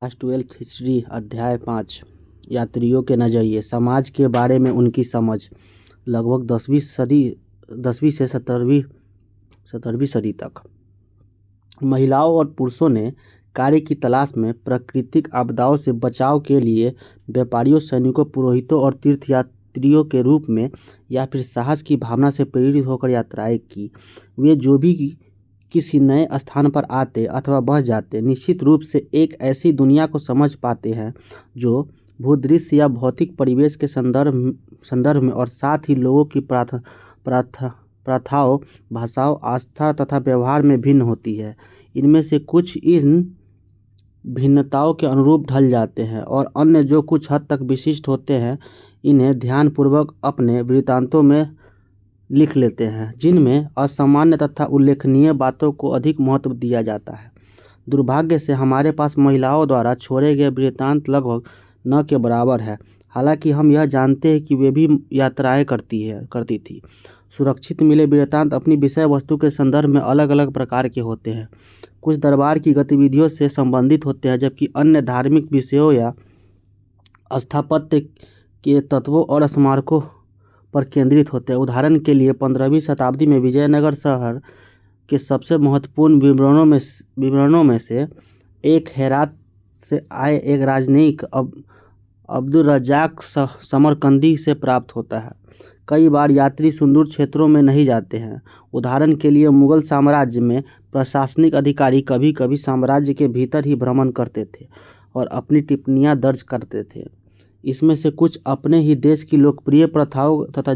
Class 12 history अध्याय 5 यात्रियों के नज़रिए समाज के बारे में उनकी समझ। लगभग 10वीं से 17वीं सदी तक महिलाओं और पुरुषों ने कार्य की तलाश में प्राकृतिक आपदाओं से बचाव के लिए व्यापारियों, सैनिकों, पुरोहितों और तीर्थयात्रियों के रूप में या फिर साहस की भावना से प्रेरित होकर यात्राएं की। वे जो भी किसी नए स्थान पर आते अथवा बस जाते, निश्चित रूप से एक ऐसी दुनिया को समझ पाते हैं जो भूदृश्य या भौतिक परिवेश के संदर्भ में और साथ ही लोगों की प्रथाओं, भाषाओं, आस्था तथा व्यवहार में भिन्न होती है। इनमें से कुछ इन भिन्नताओं के अनुरूप ढल जाते हैं और अन्य जो कुछ हद तक विशिष्ट होते हैं इन्हें ध्यानपूर्वक अपने वृत्तांतों में लिख लेते हैं, जिनमें असामान्य तथा उल्लेखनीय बातों को अधिक महत्व दिया जाता है। दुर्भाग्य से हमारे पास महिलाओं द्वारा छोड़े गए वृत्तांत लगभग न के बराबर है, हालांकि हम यह जानते हैं कि वे भी यात्राएं करती थी। सुरक्षित मिले वृत्तांत अपनी विषय वस्तु के संदर्भ में अलग अलग प्रकार के होते हैं। कुछ दरबार की गतिविधियों से संबंधित होते हैं, जबकि अन्य धार्मिक विषयों या स्थापत्य के तत्वों और स्मारकों पर केंद्रित होते हैं। उदाहरण के लिए 15वीं शताब्दी में विजयनगर शहर के सबसे महत्वपूर्ण विवरणों में से एक हेरात से आए एक राजनयिक अब्दुल रज्जाक समरकंदी से प्राप्त होता है। कई बार यात्री सुदूर क्षेत्रों में नहीं जाते हैं। उदाहरण के लिए मुगल साम्राज्य में प्रशासनिक अधिकारी कभी कभी साम्राज्य के भीतर ही भ्रमण करते थे और अपनी टिप्पणियां दर्ज करते थे। इसमें से कुछ अपने ही देश की लोकप्रिय प्रथाओं तथा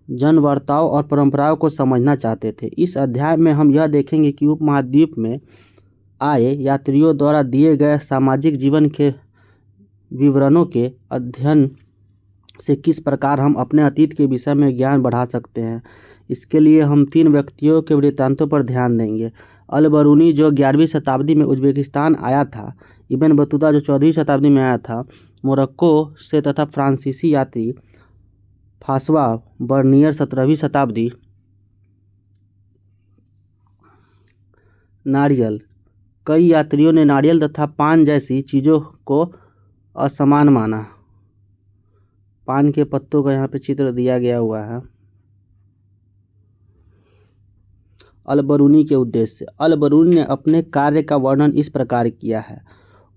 जनवार्ताओं और परंपराओं को समझना चाहते थे। इस अध्याय में हम यह देखेंगे कि उपमहाद्वीप में आए यात्रियों द्वारा दिए गए सामाजिक जीवन के विवरणों के अध्ययन से किस प्रकार हम अपने अतीत के विषय में ज्ञान बढ़ा सकते हैं। इसके लिए हम 3 व्यक्तियों के वृत्तांतों पर ध्यान देंगे। अल-बरूनी जो 11वीं शताब्दी में उज़्बेकिस्तान आया था, इब्न बतूता जो 14वीं शताब्दी में आया था मोरक्को से, तथा फ्रांसीसी यात्री फास्वा बर्नियर 17वीं शताब्दी। नारियल। कई यात्रियों ने नारियल तथा पान जैसी चीज़ों को असमान माना। पान के पत्तों का यहाँ पे चित्र दिया गया हुआ है। अल-बरूनी के उद्देश्य। अल-बरूनी ने अपने कार्य का वर्णन इस प्रकार किया है।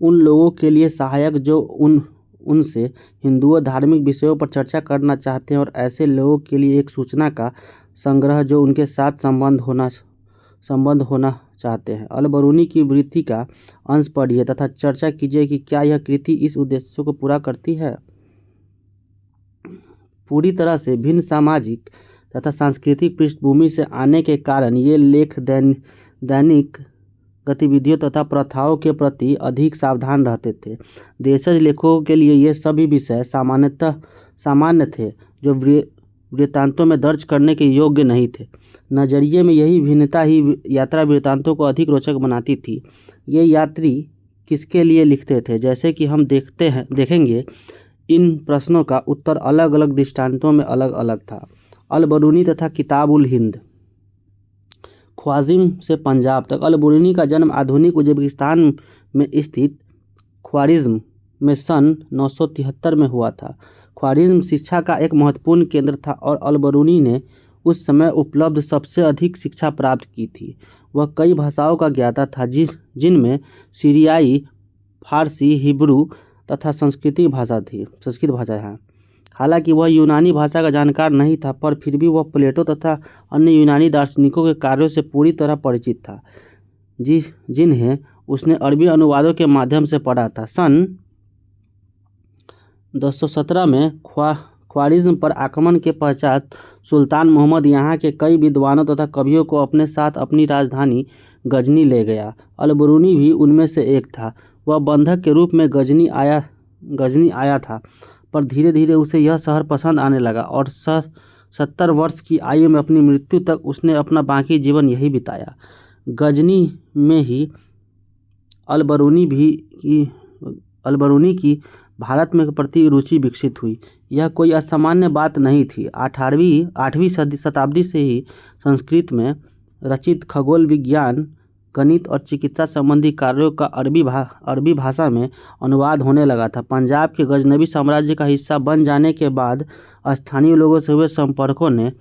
उन लोगों के लिए सहायक जो उनसे हिंदुओं धार्मिक विषयों पर चर्चा करना चाहते हैं और ऐसे लोगों के लिए एक सूचना का संग्रह जो उनके साथ संबंध होना चाहते हैं। अल-बरूनी की वृत्ति का अंश पढ़िए तथा चर्चा कीजिए कि क्या यह कृति इस उद्देश्य को पूरा करती है। पूरी तरह से भिन्न सामाजिक तथा सांस्कृतिक पृष्ठभूमि से आने के कारण ये लेख दैनिक गतिविधियों तथा प्रथाओं के प्रति अधिक सावधान रहते थे। देशज लेखकों के लिए ये सभी विषय सामान्य थे जो वृत्तांतों में दर्ज करने के योग्य नहीं थे। नजरिए में यही भिन्नता ही यात्रा वृत्तांतों को अधिक रोचक बनाती थी। ये यात्री किसके लिए लिखते थे, जैसे कि हम देखेंगे इन प्रश्नों का उत्तर अलग अलग दृष्टांतों में अलग अलग था। अल-बरूनी तथा किताब उल हिंद। ख्वारिज़्म से पंजाब तक। अल-बरूनी का जन्म आधुनिक उज़्बेकिस्तान में स्थित ख्वारिज़्म में सन 973 में हुआ था। ख्वारिज़्म शिक्षा का एक महत्वपूर्ण केंद्र था और अल-बरूनी ने उस समय उपलब्ध सबसे अधिक शिक्षा प्राप्त की थी। वह कई भाषाओं का ज्ञाता था, जिनमें सीरियाई, फारसी, हिब्रू तथा संस्कृत भाषा है। हालांकि वह यूनानी भाषा का जानकार नहीं था, पर फिर भी वह प्लेटो तथा अन्य यूनानी दार्शनिकों के कार्यों से पूरी तरह परिचित था, जिन्हें उसने अरबी अनुवादों के माध्यम से पढ़ा था। सन 1017 में ख्वारिज़्म पर आक्रमण के पश्चात सुल्तान मोहम्मद यहाँ के कई विद्वानों तथा कवियों को अपने साथ अपनी राजधानी गजनी ले गया। अल-बरूनी भी उनमें से एक था। वह बंधक के रूप में गजनी आया था, पर धीरे धीरे उसे यह शहर पसंद आने लगा और 70 वर्ष की आयु में अपनी मृत्यु तक उसने अपना बाकी जीवन यही बिताया। गजनी में ही अल-बरूनी की भारत में प्रति रुचि विकसित हुई। यह कोई असामान्य बात नहीं थी। 8वीं शताब्दी से ही संस्कृत में रचित खगोल विज्ञान गणित और चिकित्सा संबंधी कार्यों का अरबी भाषा में अनुवाद होने लगा था। पंजाब के गजनवी साम्राज्य का हिस्सा बन जाने के बाद स्थानीय लोगों से हुए संपर्कों ने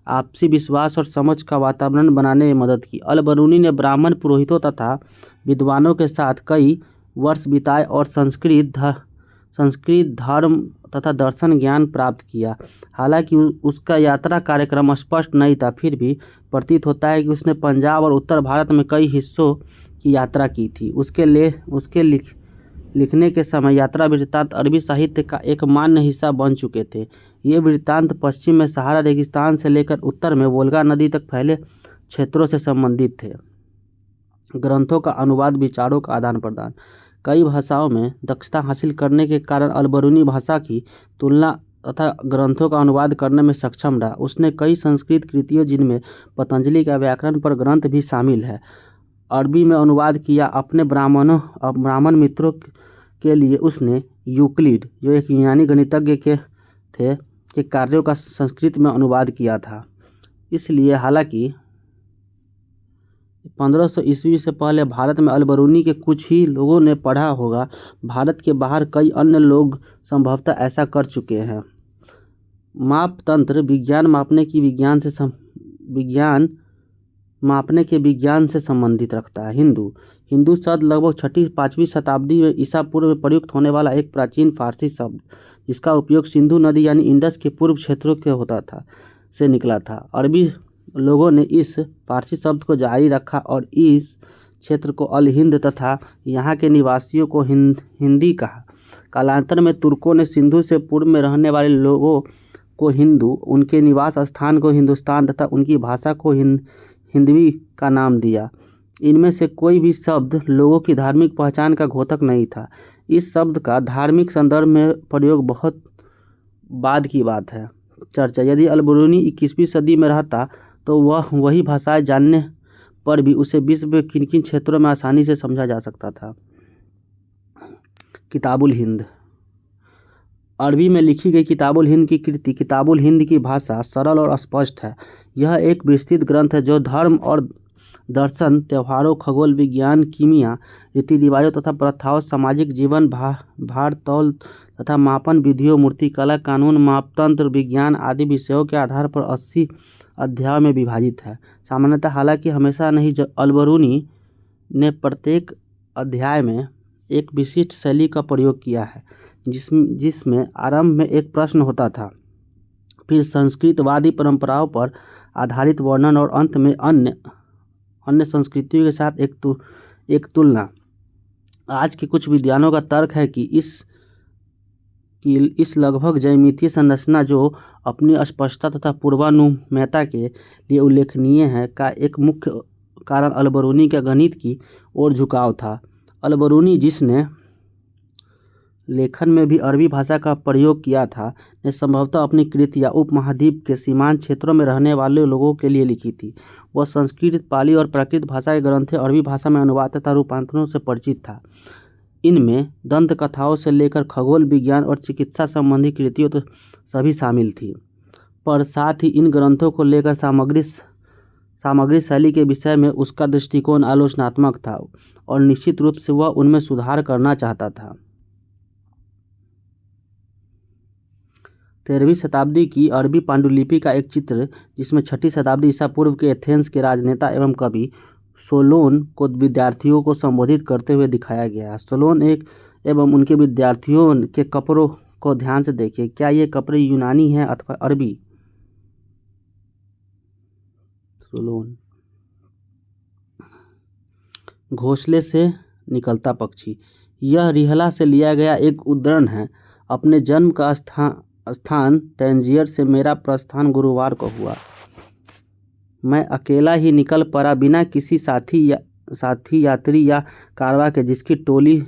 आपसी विश्वास और समझ का वातावरण बनाने में मदद की। अल बरूनी ने ब्राह्मण पुरोहितों तथा विद्वानों के साथ कई वर्ष बिताए और संस्कृत धर्म तथा दर्शन ज्ञान प्राप्त किया। हालांकि उसका यात्रा कार्यक्रम स्पष्ट नहीं था, फिर भी प्रतीत होता है कि उसने पंजाब और उत्तर भारत में कई हिस्सों की यात्रा की थी। उसके लिखने के समय यात्रा वृत्तांत अरबी साहित्य का एक मान्य हिस्सा बन चुके थे। ये वृत्तांत पश्चिम में सहारा रेगिस्तान से लेकर उत्तर में वोल्गा नदी तक फैले क्षेत्रों से संबंधित थे। ग्रंथों का अनुवाद, विचारों का आदान प्रदान। कई भाषाओं में दक्षता हासिल करने के कारण अल बरूनी भाषा की तुलना तथा ग्रंथों का अनुवाद करने में सक्षम रहा। उसने कई संस्कृत कृतियों, जिनमें पतंजलि का व्याकरण पर ग्रंथ भी शामिल है, अरबी में अनुवाद किया। अपने ब्राह्मण मित्रों के लिए उसने यूक्लिड, जो एक यूनानी गणितज्ञ के कार्यों का संस्कृत में अनुवाद किया था। इसलिए हालांकि 1500 ईस्वी से पहले भारत में अल बरूनी के कुछ ही लोगों ने पढ़ा होगा, भारत के बाहर कई अन्य लोग संभवतः ऐसा कर चुके हैं। मापतंत्र विज्ञान मापने के विज्ञान से संबंधित रखता है। हिंदू शब्द लगभग 6वीं-5वीं शताब्दी में ईसा पूर्व में प्रयुक्त होने वाला एक प्राचीन फारसी शब्द, जिसका उपयोग सिंधु नदी यानी इंडस के पूर्व क्षेत्रों के से निकला था। अरबी लोगों ने इस फारसी शब्द को जारी रखा और इस क्षेत्र को अल हिंद तथा यहाँ के निवासियों को हिंदी कहा। कालांतर में तुर्कों ने सिंधु से पूर्व में रहने वाले लोगों को हिंदू, उनके निवास स्थान को हिंदुस्तान तथा उनकी भाषा को हिंदवी का नाम दिया। इनमें से कोई भी शब्द लोगों की धार्मिक पहचान का घोतक नहीं था। इस शब्द का धार्मिक संदर्भ में प्रयोग बहुत बाद की बात है। चर्चा: यदि अल बरूनी 21वीं सदी में रहता तो वह वही भाषाएं जानने पर भी उसे विश्व के किन क्षेत्रों में आसानी से समझा जा सकता था। किताबुल हिंद। अरबी में लिखी गई किताबुल हिंद की कृति किताबुल हिंद की भाषा सरल और स्पष्ट है। यह एक विस्तृत ग्रंथ है जो धर्म और दर्शन, त्योहारों, खगोल विज्ञान, कीमिया, रीति रिवाजों तथा प्रथाओं, सामाजिक जीवन, भार तौल तथा मापन विधियों, मूर्तिकला, कानून, मापतंत्र, विज्ञान आदि विषयों के आधार पर 80 अध्यायों में विभाजित है। सामान्यतः, हालांकि हमेशा नहीं, अल बरूनी ने प्रत्येक अध्याय में एक विशिष्ट शैली का प्रयोग किया है, जिसमें आरंभ में एक प्रश्न होता था, फिर संस्कृतवादी परंपराओं पर आधारित वर्णन और अंत में अन्य संस्कृतियों के साथ एक तुलना। आज के कुछ विद्वानों का तर्क है कि इस लगभग ज्यामितीय संरचना, जो अपनी स्पष्टता तथा पूर्वानुमेयता के लिए उल्लेखनीय है, का एक मुख्य कारण अल बरूनी का गणित की ओर झुकाव था। अल बरूनी, जिसने लेखन में भी अरबी भाषा का प्रयोग किया था, ने संभवतः अपनी कृतियाँ उपमहाद्वीप के सीमांत क्षेत्रों में रहने वाले लोगों के लिए लिखी थी। वह संस्कृत, पाली और प्राकृत भाषा के ग्रंथों अरबी भाषा में अनुवाद तथा रूपांतरों से परिचित था। इनमें दंत कथाओं से लेकर खगोल विज्ञान और चिकित्सा संबंधी कृतियों तो सभी शामिल थी, पर साथ ही इन ग्रंथों को लेकर सामग्री शैली के विषय में उसका दृष्टिकोण आलोचनात्मक था और निश्चित रूप से वह उनमें सुधार करना चाहता था। 13वीं शताब्दी की अरबी पांडुलिपि का एक चित्र, जिसमें 6ठी शताब्दी ईसा पूर्व के एथेंस के राजनेता एवं कवि सोलोन को विद्यार्थियों को संबोधित करते हुए दिखाया गया है। सोलोन एवं उनके विद्यार्थियों के कपड़ों को ध्यान से देखिए। क्या ये कपड़े यूनानी हैं अथवा अरबी? सोलोन। घोंसले से निकलता पक्षी। यह रिहला से लिया गया एक उद्धरण है। अपने जन्म का स्थान तंजियर से मेरा प्रस्थान गुरुवार को हुआ। मैं अकेला ही निकल पड़ा, बिना किसी साथी यात्री या कारवां के जिसकी टोली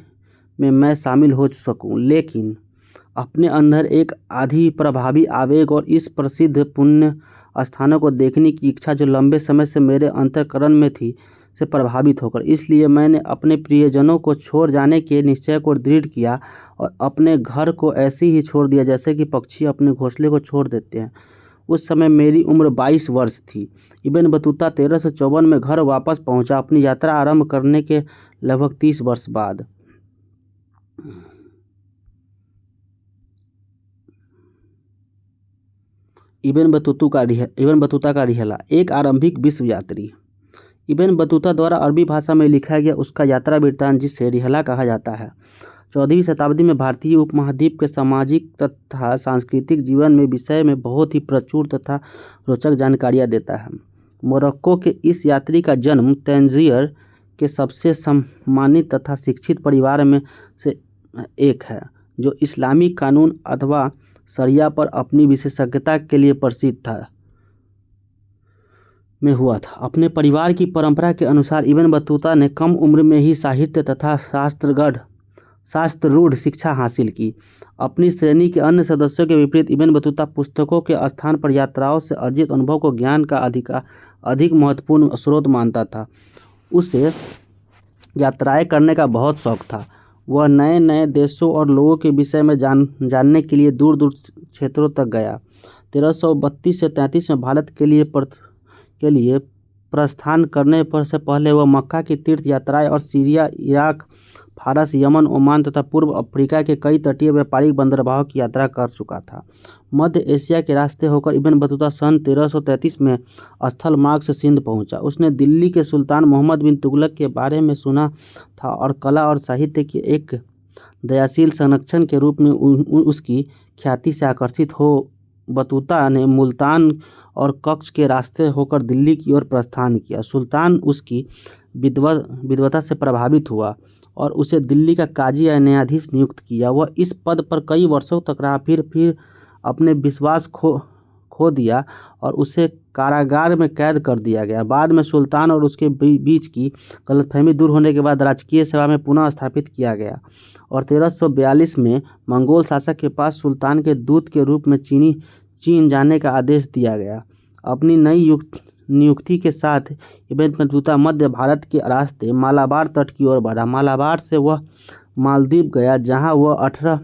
में मैं शामिल हो सकूं, लेकिन अपने अंदर एक आधी प्रभावी आवेग और इस प्रसिद्ध पुण्य स्थानों को देखने की इच्छा जो लंबे समय से मेरे अंतःकरण में थी, से प्रभावित होकर इसलिए मैंने अपने प्रियजनों को छोड़ जाने के निश्चय को दृढ़ किया और अपने घर को ऐसे ही छोड़ दिया जैसे कि पक्षी अपने घोंसले को छोड़ देते हैं। उस समय मेरी उम्र 22 वर्ष थी। इब्न बतूता 1354 में घर वापस पहुंचा, अपनी यात्रा आरंभ करने के लगभग 30 वर्ष बाद। इब्न बतूता का रिहला, एक आरंभिक विश्व यात्री। इब्न बतूता द्वारा अरबी भाषा में लिखा गया उसका यात्रा वृत्तांत, जिसे रिहला कहा जाता है, 14वीं शताब्दी में भारतीय उपमहाद्वीप के सामाजिक तथा सांस्कृतिक जीवन में विषय में बहुत ही प्रचुर तथा रोचक जानकारियाँ देता है। मोरक्को के इस यात्री का जन्म तंजीर के सबसे सम्मानित तथा शिक्षित परिवार में से एक है, जो इस्लामी कानून अथवा शरिया पर अपनी विशेषज्ञता के लिए प्रसिद्ध था, में हुआ था। अपने परिवार की परंपरा के अनुसार इब्न बतूता ने कम उम्र में ही साहित्य तथा शास्त्ररूढ़ शिक्षा हासिल की। अपनी श्रेणी के अन्य सदस्यों के विपरीत इब्न बतूता पुस्तकों के स्थान पर यात्राओं से अर्जित अनुभव को ज्ञान का अधिक महत्वपूर्ण स्रोत मानता था। उसे यात्राएं करने का बहुत शौक था। वह नए नए देशों और लोगों के विषय में जानने के लिए दूर दूर क्षेत्रों तक गया। 1332 से 33 में भारत के लिए प्रस्थान करने पर से पहले वह मक्का की तीर्थ यात्राएं और सीरिया, इराक, फारस, यमन, ओमान तथा पूर्व अफ्रीका के कई तटीय व्यापारिक बंदरगाहों की यात्रा कर चुका था। मध्य एशिया के रास्ते होकर इब्न बतूता सन 1333 में स्थल मार्ग से सिंध पहुंचा। उसने दिल्ली के सुल्तान मोहम्मद बिन तुगलक के बारे में सुना था और कला और साहित्य के एक दयाशील संरक्षण के रूप में उसकी ख्याति से आकर्षित हो बतूता ने मुल्तान और कच्छ के रास्ते होकर दिल्ली की ओर प्रस्थान किया। सुल्तान उसकी विद्वता से प्रभावित हुआ और उसे दिल्ली का काजी या न्यायाधीश नियुक्त किया। वह इस पद पर कई वर्षों तक रहा, फिर अपने विश्वास खो दिया और उसे कारागार में कैद कर दिया गया। बाद में सुल्तान और उसके बीच की गलतफहमी दूर होने के बाद राजकीय सेवा में पुनः स्थापित किया गया और 1342 में मंगोल शासक के पास सुल्तान के दूत के रूप में चीन जाने का आदेश दिया गया। अपनी नई नियुक्ति के साथ इब्न बतूता मध्य भारत के रास्ते मालाबार तट की ओर बढ़ा। मालाबार से वह मालदीव गया, जहां वह 18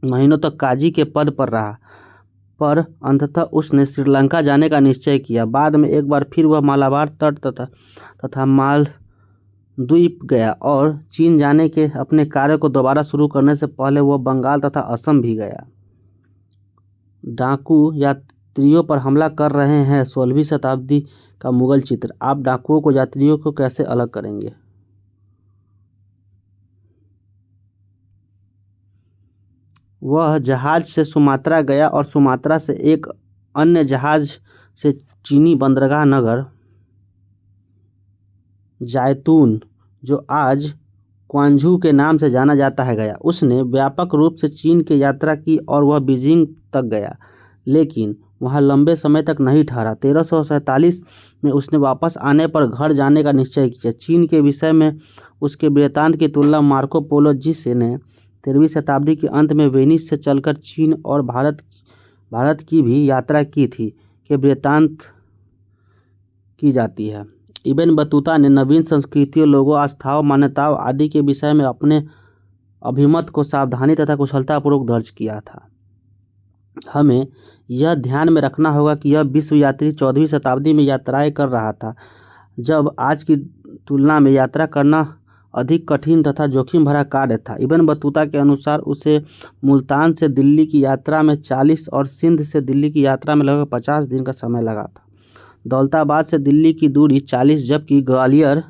महीनों तक काजी के पद पर रहा, पर अंततः उसने श्रीलंका जाने का निश्चय किया। बाद में एक बार फिर वह मालाबार तट तथा मालद्वीप गया और चीन जाने के अपने कार्य को दोबारा शुरू करने से पहले वह बंगाल तथा असम भी गया। डाकू यात्रियों पर हमला कर रहे हैं, 16वीं शताब्दी का मुगल चित्र। आप डाकुओं को यात्रियों को कैसे अलग करेंगे? वह जहाज से सुमात्रा गया और सुमात्रा से एक अन्य जहाज से चीनी बंदरगाह नगर जैतून, जो आज क्वांझू के नाम से जाना जाता है, गया। उसने व्यापक रूप से चीन की यात्रा की और वह बीजिंग तक गया, लेकिन वहाँ लंबे समय तक नहीं ठहरा। 1347 में उसने वापस आने पर घर जाने का निश्चय किया। चीन के विषय में उसके वृत्तांत की तुलना मार्को पोलो जिसने 13वीं शताब्दी के अंत में वेनिस से चलकर चीन और भारत की भी यात्रा की थी, के वृत्तांत की जाती है। इब्न बतूता ने नवीन संस्कृतियों, लोगों, आस्थाओं, मान्यताओं आदि के विषय में अपने अभिमत को सावधानी तथा कुशलतापूर्वक दर्ज किया था। हमें यह ध्यान में रखना होगा कि यह विश्व यात्री 14वीं शताब्दी में यात्राएं कर रहा था, जब आज की तुलना में यात्रा करना अधिक कठिन तथा जोखिम भरा कार्य था। इब्न बतूता के अनुसार उसे मुल्तान से दिल्ली की यात्रा में 40 और सिंध से दिल्ली की यात्रा में लगभग 50 दिन का समय लगा था। दौलताबाद से दिल्ली की दूरी 40, जबकि ग्वालियर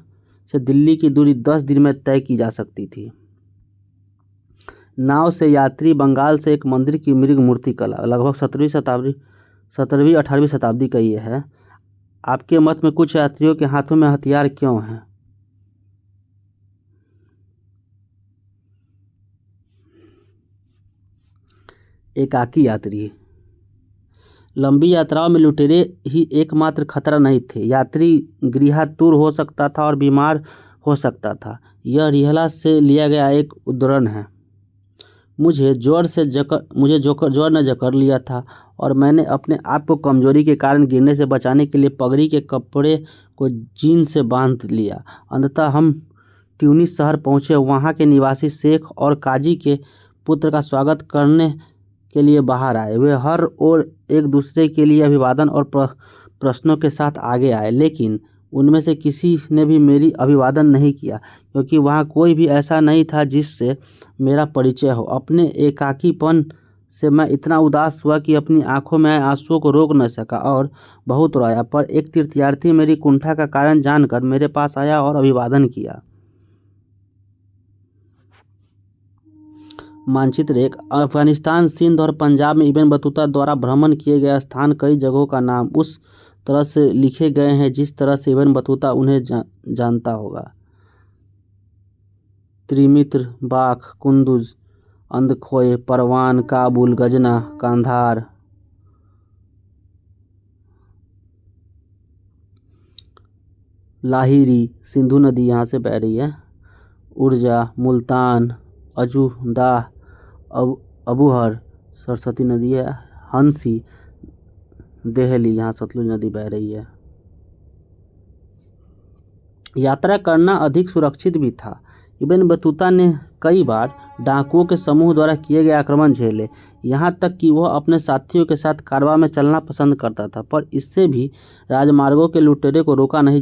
से दिल्ली की दूरी 10 दिन में तय की जा सकती थी। नाव से यात्री बंगाल से एक मंदिर की मृग मूर्ति कला, लगभग 17वीं 18वीं शताब्दी का ये है। आपके मत में कुछ यात्रियों के हाथों में हथियार क्यों हैं? एकाकी यात्री। लंबी यात्राओं में लुटेरे ही एकमात्र खतरा नहीं थे। यात्री गृहातुर हो सकता था और बीमार हो सकता था। यह रिहला से लिया गया एक उद्धरण है। मुझे ज्वर ने जकड़ लिया था और मैंने अपने आप को कमजोरी के कारण गिरने से बचाने के लिए पगड़ी के कपड़े को जीन से बांध लिया। अंततः हम ट्यूनिस शहर पहुँचे। वहाँ के निवासी शेख और काजी के पुत्र का स्वागत करने के लिए बाहर आए। वे हर ओर एक दूसरे के लिए अभिवादन और प्रश्नों के साथ आगे आए, लेकिन उनमें से किसी ने भी मेरी अभिवादन नहीं किया, क्योंकि वहाँ कोई भी ऐसा नहीं था जिससे मेरा परिचय हो। अपने एकाकीपन से मैं इतना उदास हुआ कि अपनी आंखों में आंसुओं को रोक न सका और बहुत रोया। पर एक तीर्थयात्री मेरी कुंठा का कारण जानकर मेरे पास आया और अभिवादन किया। मानचित्र 1। अफगानिस्तान, सिंध और पंजाब में इब्न बतूता द्वारा भ्रमण किए गए स्थान कई जगहों का नाम उस तरह से लिखे गए हैं जिस तरह से इब्न बतूता उन्हें जानता होगा। त्रिमित्र, बाख, कुंदुज, अंदखोय, परवान, काबुल, गजना, कांधार, लाहिरी, सिंधु नदी यहाँ से बह रही है, उर्जा, मुल्तान, अजूदाह, अबूहर, सरस्वती नदी है, हंसी, देहली, यहाँ सतलुज नदी बह रही है। यात्रा करना अधिक सुरक्षित भी था। इब्न बतूता ने कई बार डाकुओं के समूह द्वारा किए गए आक्रमण झेले, यहाँ तक कि वह अपने साथियों के साथ कारवां में चलना पसंद करता था, पर इससे भी राजमार्गों के लुटेरे को रोका नहीं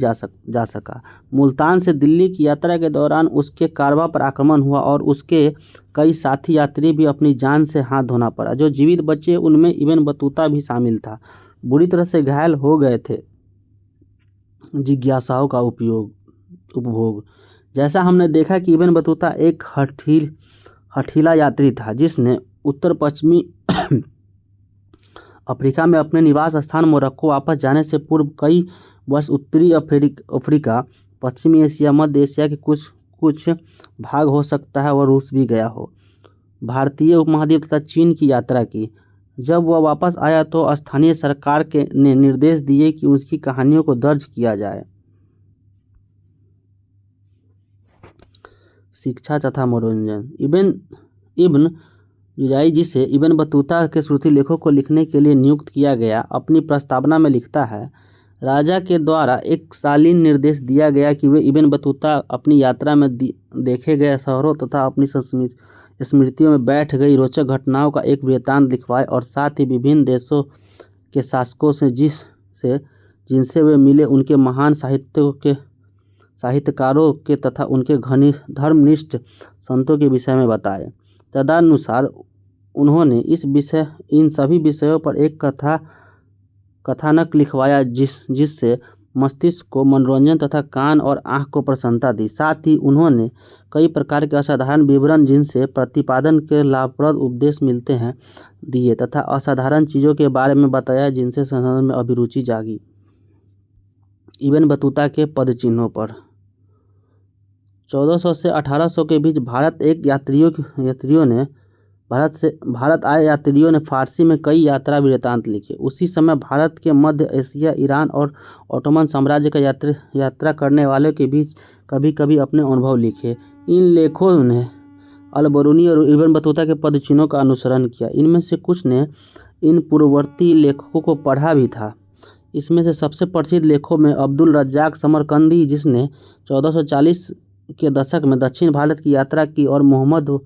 जा सका। मुल्तान से दिल्ली की यात्रा के दौरान उसके कारवां पर आक्रमण हुआ और उसके कई साथी यात्री भी अपनी जान से हाथ धोना पड़ा। जो जीवित बचे उनमें इब्न बतूता भी शामिल था। बुरी तरह से घायल हो गए थे। जिज्ञासाओं का उपभोग। जैसा हमने देखा कि इब्न बतूता एक हठीला यात्री था जिसने उत्तर पश्चिमी अफ्रीका में अपने निवास स्थान मोरक्को वापस जाने से पूर्व कई वर्ष उत्तरी अफ्रीका, पश्चिमी एशिया, मध्य एशिया के कुछ भाग, हो सकता है वह रूस भी गया हो, भारतीय उपमहाद्वीप तथा चीन की यात्रा की। जब वह वापस आया तो स्थानीय सरकार ने निर्देश दिए कि उसकी कहानियों को दर्ज किया जाए। शिक्षा तथा मनोरंजन। इब्न जुजाई, जिसे इब्न बतूता के श्रुति लेखों को लिखने के लिए नियुक्त किया गया, अपनी प्रस्तावना में लिखता है, राजा के द्वारा एक शालीन निर्देश दिया गया कि वे इब्न बतूता अपनी यात्रा में देखे गए शहरों तथा अपनी स्मृतियों में बैठ गई रोचक घटनाओं का एक वृत्तांत लिखवाए और साथ ही विभिन्न देशों के शासकों से जिनसे वे मिले उनके महान साहित्यकारों के तथा उनके धर्मनिष्ठ संतों के विषय में बताए। तदनुसार उन्होंने इन सभी विषयों पर एक कथानक लिखवाया जिससे मस्तिष्क को मनोरंजन तथा कान और आँख को प्रसन्नता दी। साथ ही उन्होंने कई प्रकार के असाधारण विवरण जिनसे प्रतिपादन के लाभप्रद उपदेश मिलते हैं दिए तथा असाधारण चीज़ों के बारे में बताया जिनसे संशोधन में अभिरुचि जागी। इब्न बतूता के पदचिन्हों पर। 1400 से 1800 के बीच भारत आए यात्रियों ने फारसी में कई यात्रा वृत्तांत लिखे। उसी समय भारत के मध्य एशिया, ईरान और ओटोमन साम्राज्य का यात्रा करने वालों के बीच कभी कभी अपने अनुभव लिखे। इन लेखों ने अल-बरूनी और इब्न बतूता के पदचिन्हों का अनुसरण किया। इनमें से कुछ ने इन पूर्ववर्ती लेखकों को पढ़ा भी था। इसमें से सबसे प्रसिद्ध लेखों में अब्दुल रज्जाक समरकंदी, जिसने 1440 के दशक में दक्षिण भारत की यात्रा की, और मोहम्मद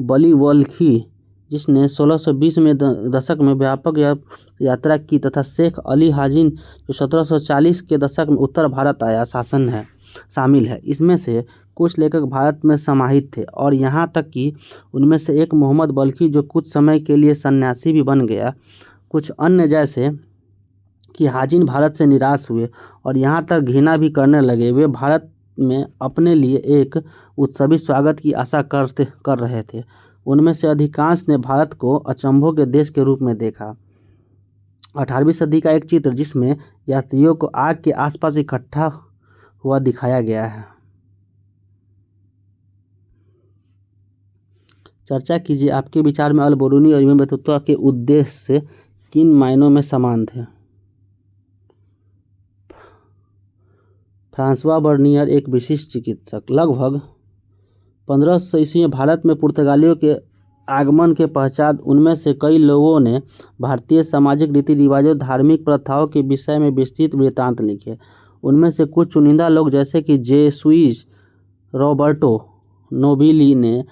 बली वल्खी, जिसने 1620 में दशक में व्यापक यात्रा की, तथा शेख अली हाजिन, जो 1740 के दशक में उत्तर भारत आया, शामिल है। इसमें से कुछ लेखक भारत में समाहित थे और यहाँ तक कि उनमें से एक मोहम्मद बल्खी, जो कुछ समय के लिए सन्यासी भी बन गया। कुछ अन्य जैसे कि हाजिन भारत से निराश हुए और यहाँ तक घृणा भी करने लगे। वे भारत में अपने लिए एक उत्सवी स्वागत की आशा कर रहे थे। उनमें से अधिकांश ने भारत को अचंभों के देश के रूप में देखा। 18वीं सदी का एक चित्र जिसमें यात्रियों को आग के आसपास इकट्ठा हुआ दिखाया गया है। चर्चा कीजिए, आपके विचार में अल-बरूनी और इब्न बतूता के उद्देश्य किन मायनों में समान थे? फ्रांसवा बर्नियर एक विशिष्ट चिकित्सक। लगभग 1500 ईस्वी में भारत में पुर्तगालियों के आगमन के पश्चात उनमें से कई लोगों ने भारतीय सामाजिक रीति रिवाजों, धार्मिक प्रथाओं के विषय में विस्तृत वृत्तांत लिखे। उनमें से कुछ चुनिंदा लोग जैसे कि जेसुइट रॉबर्टो नोबिली ने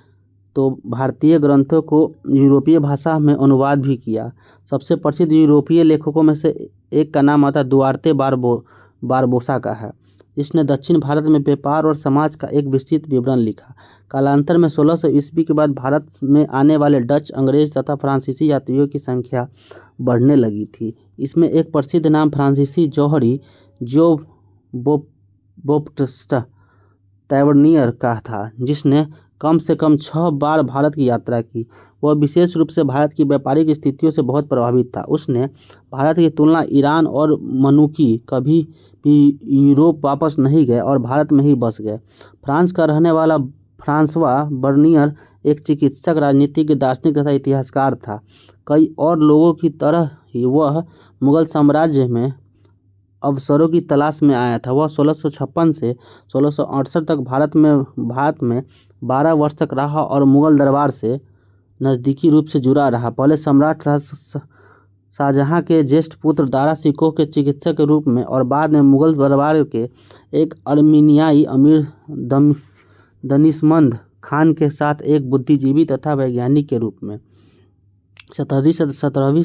तो भारतीय ग्रंथों को यूरोपीय भाषा में अनुवाद भी किया। सबसे प्रसिद्ध यूरोपीय लेखकों में से एक का नाम आता है दुआर्ते बारबोसा का है। इसने दक्षिण भारत में व्यापार और समाज का एक विस्तृत विवरण लिखा। कालांतर में 1600 ईस्वी के बाद भारत में आने वाले डच, अंग्रेज तथा फ्रांसीसी यात्रियों की संख्या बढ़ने लगी थी। इसमें एक प्रसिद्ध नाम फ्रांसीसी जौहरी जो बोप्टस्ट टैवर्नियर का था, जिसने कम से कम 6 बार भारत की यात्रा की। वह विशेष रूप से भारत की व्यापारिक स्थितियों से बहुत प्रभावित था। उसने भारत की तुलना ईरान और मनुकी कभी भी यूरोप वापस नहीं गए और भारत में ही बस गए। फ्रांस का रहने वाला फ्रांसवा बर्नियर एक चिकित्सक, राजनीतिज्ञ, दार्शनिक तथा इतिहासकार था। कई और लोगों की तरह ही वह मुगल साम्राज्य में अवसरों की तलाश में आया था। वह 1656 से 1668 तक भारत में 12 वर्ष तक रहा और मुगल दरबार से नज़दीकी रूप से जुड़ा रहा। पहले सम्राट शाहजहां के ज्येष्ठ पुत्र दारा शिकोह के चिकित्सक के रूप में और बाद में मुगल दरबार के एक अर्मीनियाई अमीर दनिशमंद खान के साथ एक बुद्धिजीवी तथा वैज्ञानिक के रूप में। 17वीं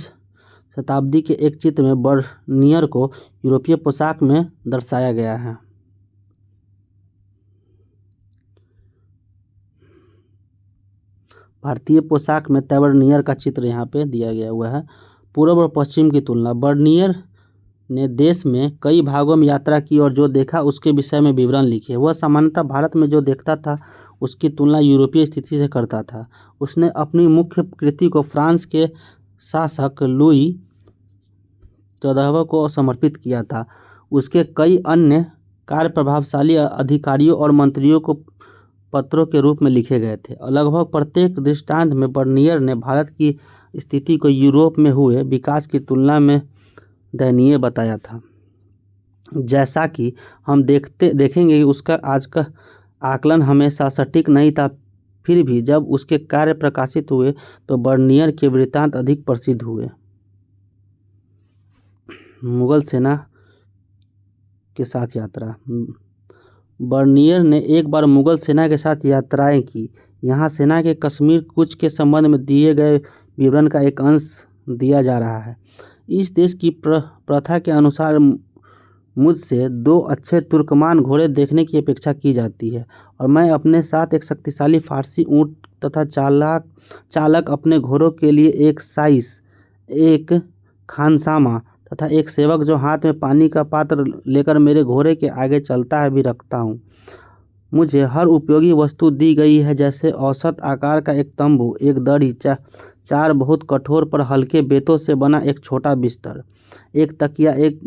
शताब्दी के एक चित्र में बर्नियर को यूरोपीय पोशाक में दर्शाया गया है। भारतीय पोशाक में टैवर्नियर का चित्र यहाँ पे दिया गया हुआ है। पूर्व और पश्चिम की तुलना। बर्नियर ने देश में कई भागों में यात्रा की और जो देखा उसके विषय में विवरण लिखे। वह सामान्यतः भारत में जो देखता था उसकी तुलना यूरोपीय स्थिति से करता था। उसने अपनी मुख्य कृति को फ्रांस के शासक लुई 14वें को समर्पित किया था। उसके कई अन्य कार्य प्रभावशाली अधिकारियों और मंत्रियों को पत्रों के रूप में लिखे गए थे। लगभग प्रत्येक दृष्टांत में बर्नियर ने भारत की स्थिति को यूरोप में हुए विकास की तुलना में दयनीय बताया था। जैसा कि हम देखेंगे कि उसका आज का आकलन हमेशा सटीक नहीं था, फिर भी जब उसके कार्य प्रकाशित हुए तो बर्नियर के वृत्तांत अधिक प्रसिद्ध हुए। मुगल सेना के साथ यात्रा। बर्नियर ने एक बार मुगल सेना के साथ यात्राएं की। यहाँ सेना के कश्मीर कूच के संबंध में दिए गए विवरण का एक अंश दिया जा रहा है। इस देश की प्रथा के अनुसार मुझसे 2 अच्छे तुर्कमान घोड़े देखने की अपेक्षा की जाती है और मैं अपने साथ एक शक्तिशाली फारसी ऊँट तथा चालक अपने घोड़ों के लिए एक साइस, एक खानसामा तथा एक सेवक जो हाथ में पानी का पात्र लेकर मेरे घोड़े के आगे चलता है भी रखता हूँ। मुझे हर उपयोगी वस्तु दी गई है, जैसे औसत आकार का एक तंबू, एक दड़ी, 4 बहुत कठोर पर हल्के बेतों से बना एक छोटा बिस्तर, एक तकिया, एक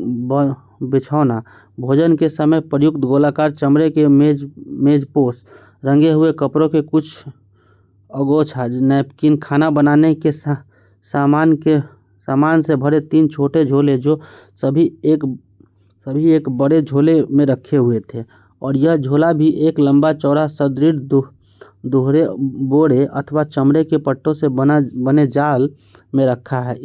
बिछौना, भोजन के समय प्रयुक्त गोलाकार चमड़े के मेजपोश, रंगे हुए कपड़ों के कुछ अगोछा, नैपकिन, खाना बनाने के सामान से भरे 3 छोटे झोले जो सभी एक बड़े झोले में रखे हुए थे और यह झोला भी एक लंबा चौड़ा सुदृढ़ दोहरे बोरे अथवा चमड़े के पट्टों से बने जाल में रखा है।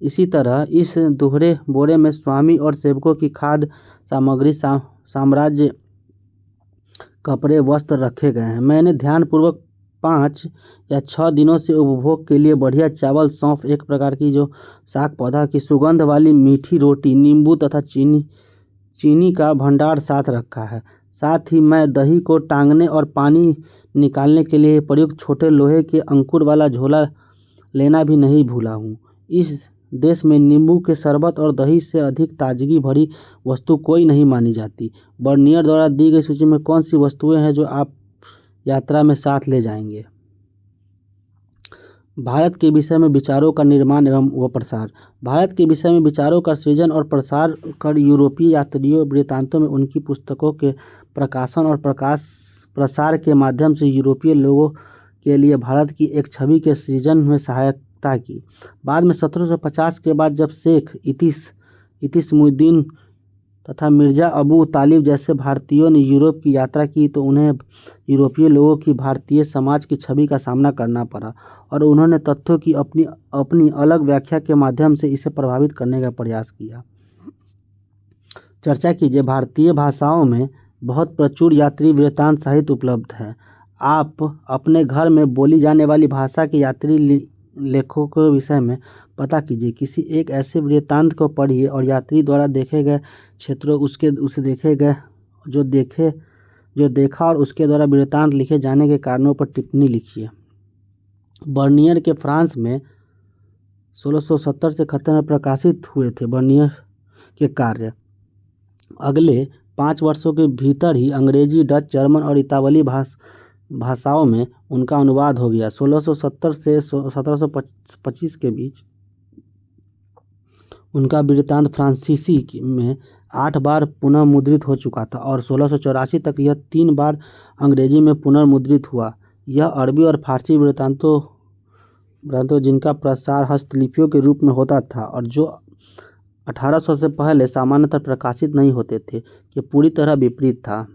इसी तरह इस दोहरे बोरे में स्वामी और सेवकों की खाद्य सामग्री, साम्राज्य, कपड़े, वस्त्र रखे गए हैं। मैंने ध्यानपूर्वक 5 या 6 दिनों से उपभोग के लिए बढ़िया चावल, सौंफ, एक प्रकार की जो शाक पौधा की सुगंध वाली मीठी रोटी, नींबू तथा चीनी का भंडार साथ रखा है। साथ ही मैं दही को टांगने और पानी निकालने के लिए प्रयुक्त छोटे लोहे के अंकुर वाला झोला लेना भी नहीं भूला हूँ। इस देश में नींबू के शरबत और दही से अधिक ताजगी भरी वस्तु कोई नहीं मानी जाती। बर्नियर द्वारा दी गई सूची में कौन सी वस्तुएं हैं जो आप यात्रा में साथ ले जाएंगे? भारत के विषय में विचारों का निर्माण एवं प्रसार। भारत के विषय में विचारों का सृजन और प्रसार कर यूरोपीय यात्रियों वृत्तांतों में उनकी पुस्तकों के प्रकाशन और प्रसार के माध्यम से यूरोपीय लोगों के लिए भारत की एक छवि के सृजन में सहायता की। बाद में 1750 के बाद जब शेख इतिसमुद्दीन तथा मिर्जा अबू तालिब जैसे भारतीयों ने यूरोप की यात्रा की तो उन्हें यूरोपीय लोगों की भारतीय समाज की छवि का सामना करना पड़ा और उन्होंने तथ्यों की अपनी अलग व्याख्या के माध्यम से इसे प्रभावित करने का प्रयास किया। चर्चा कीजिए। भारतीय भाषाओं में बहुत प्रचुर यात्री वृत्तांत साहित्य उपलब्ध है। आप अपने घर में बोली जाने वाली भाषा के यात्री लेखों के विषय में पता कीजिए। किसी एक ऐसे वृत्तांत को पढ़िए और यात्री द्वारा देखे गए क्षेत्रों उसे देखे गए जो देखा और उसके द्वारा वृत्तांत लिखे जाने के कारणों पर टिप्पणी लिखिए। बर्नियर के फ्रांस में 1670 से खत्म में प्रकाशित हुए थे बर्नियर के कार्य। अगले 5 वर्षों के भीतर ही अंग्रेजी, डच, जर्मन और इतालवी भाषाओं में उनका अनुवाद हो गया। 1670 से 1725 के बीच उनका वृत्तांत फ्रांसीसी में 8 बार पुनर्मुद्रित हो चुका था और 1684 तक यह 3 बार अंग्रेजी में पुनर्मुद्रित हुआ। यह अरबी और फारसी वृत्तांतों जिनका प्रसार हस्तलिपियों के रूप में होता था और जो 1800 से पहले सामान्यतः प्रकाशित नहीं होते थे, ये पूरी तरह विपरीत था।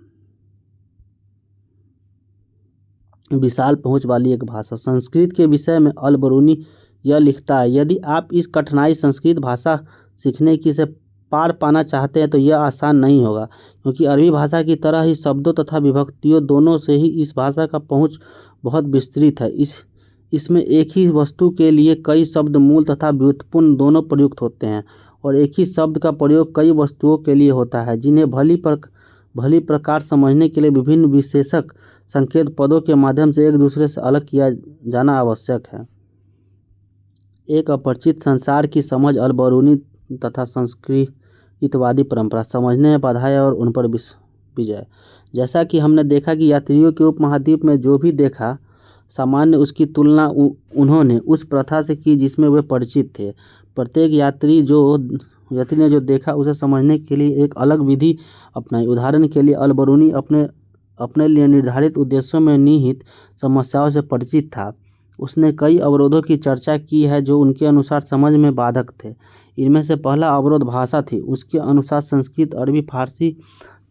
विशाल पहुंच वाली एक भाषा। संस्कृत के विषय में अल बरूनी यह लिखता है, यदि आप इस कठिनाई संस्कृत भाषा सीखने की से पार पाना चाहते हैं तो यह आसान नहीं होगा, क्योंकि अरबी भाषा की तरह ही शब्दों तथा विभक्तियों दोनों से ही इस भाषा का पहुंच बहुत विस्तृत है। इसमें एक ही वस्तु के लिए कई शब्द मूल तथा व्युत्पन्न दोनों प्रयुक्त होते हैं और एक ही शब्द का प्रयोग कई वस्तुओं के लिए होता है, जिन्हें भली प्रकार समझने के लिए विभिन्न विशेषक संकेत पदों के माध्यम से एक दूसरे से अलग किया जाना आवश्यक है। एक अपरिचित संसार की समझ अल बरूनी तथा संस्कृतवादी परंपरा, समझने में बाधाएं और उन पर विजय। जैसा कि हमने देखा कि यात्रियों के उपमहाद्वीप में जो भी देखा सामान्य, उसकी तुलना उन्होंने उस प्रथा से की जिसमें वे परिचित थे। प्रत्येक यात्री ने जो देखा उसे समझने के लिए एक अलग विधि अपनाई। उदाहरण के लिए अल बरूनी अपने लिए निर्धारित उद्देश्यों में निहित समस्याओं से परिचित था। उसने कई अवरोधों की चर्चा की है जो उनके अनुसार समझ में बाधक थे। इनमें से पहला अवरोध भाषा थी। उसके अनुसार संस्कृत अरबी फारसी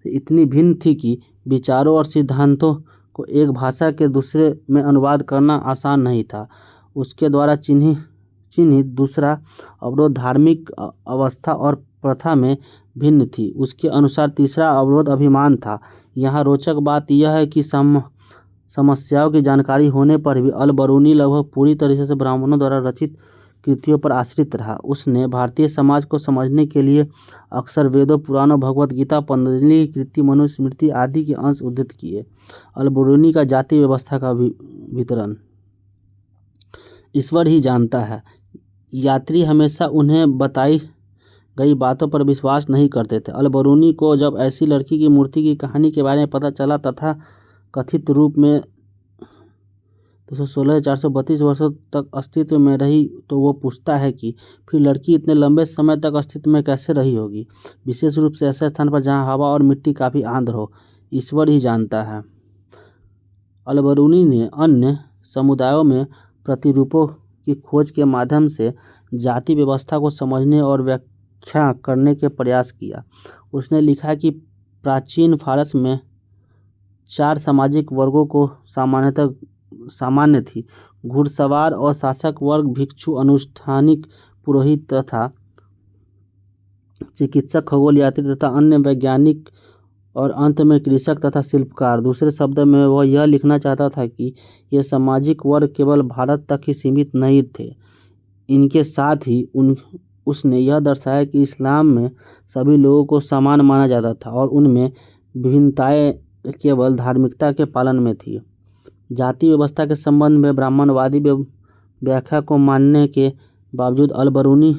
से इतनी भिन्न थी कि विचारों और सिद्धांतों को एक भाषा के दूसरे में अनुवाद करना आसान नहीं था। उसके द्वारा चिन्हित दूसरा अवरोध धार्मिक अवस्था और प्रथा में भिन्न थी। उसके अनुसार तीसरा अवरोध अभिमान था। यहाँ रोचक बात यह है कि समस्याओं की जानकारी होने पर भी अल बरूनी लगभग पूरी तरह से ब्राह्मणों द्वारा रचित कृतियों पर आश्रित रहा। उसने भारतीय समाज को समझने के लिए अक्सर वेदों, पुराणों, भगवत गीता, पतंजलि की कृति, मनुस्मृति आदि के अंश उद्धृत किए। अल बरूनी का जाति व्यवस्था का वितरण ईश्वर ही जानता है। यात्री हमेशा उन्हें बताई गई बातों पर विश्वास नहीं करते थे। अल बरूनी को जब ऐसी लड़की की मूर्ति की कहानी के बारे में पता चला तथा कथित रूप में 432 वर्षों तक अस्तित्व में रही, तो वो पूछता है कि फिर लड़की इतने लंबे समय तक अस्तित्व में कैसे रही होगी, विशेष रूप से ऐसे स्थान पर जहाँ हवा और मिट्टी काफ़ी आर्द्र हो। ईश्वर ही जानता है। अल बरूनी ने अन्य समुदायों में प्रतिरूपों की खोज के माध्यम से जाति व्यवस्था को समझने और व्याख्या करने के प्रयास किया। उसने लिखा कि प्राचीन फारस में 4 सामाजिक वर्गों को सामान्य थी: घुड़सवार और शासक वर्ग, भिक्षु, अनुष्ठानिक, पुरोहित तथा चिकित्सक, खगोल यात्री तथा अन्य वैज्ञानिक, और अंत में कृषक तथा शिल्पकार। दूसरे शब्दों में वह यह लिखना चाहता था कि ये सामाजिक वर्ग केवल भारत तक ही सीमित नहीं थे। इनके साथ ही उसने यह दर्शाया कि इस्लाम में सभी लोगों को समान माना जाता था और उनमें विभिन्नताएं केवल धार्मिकता के पालन में थी। जाति व्यवस्था के संबंध में ब्राह्मणवादी व्याख्या को मानने के बावजूद अल बरूनी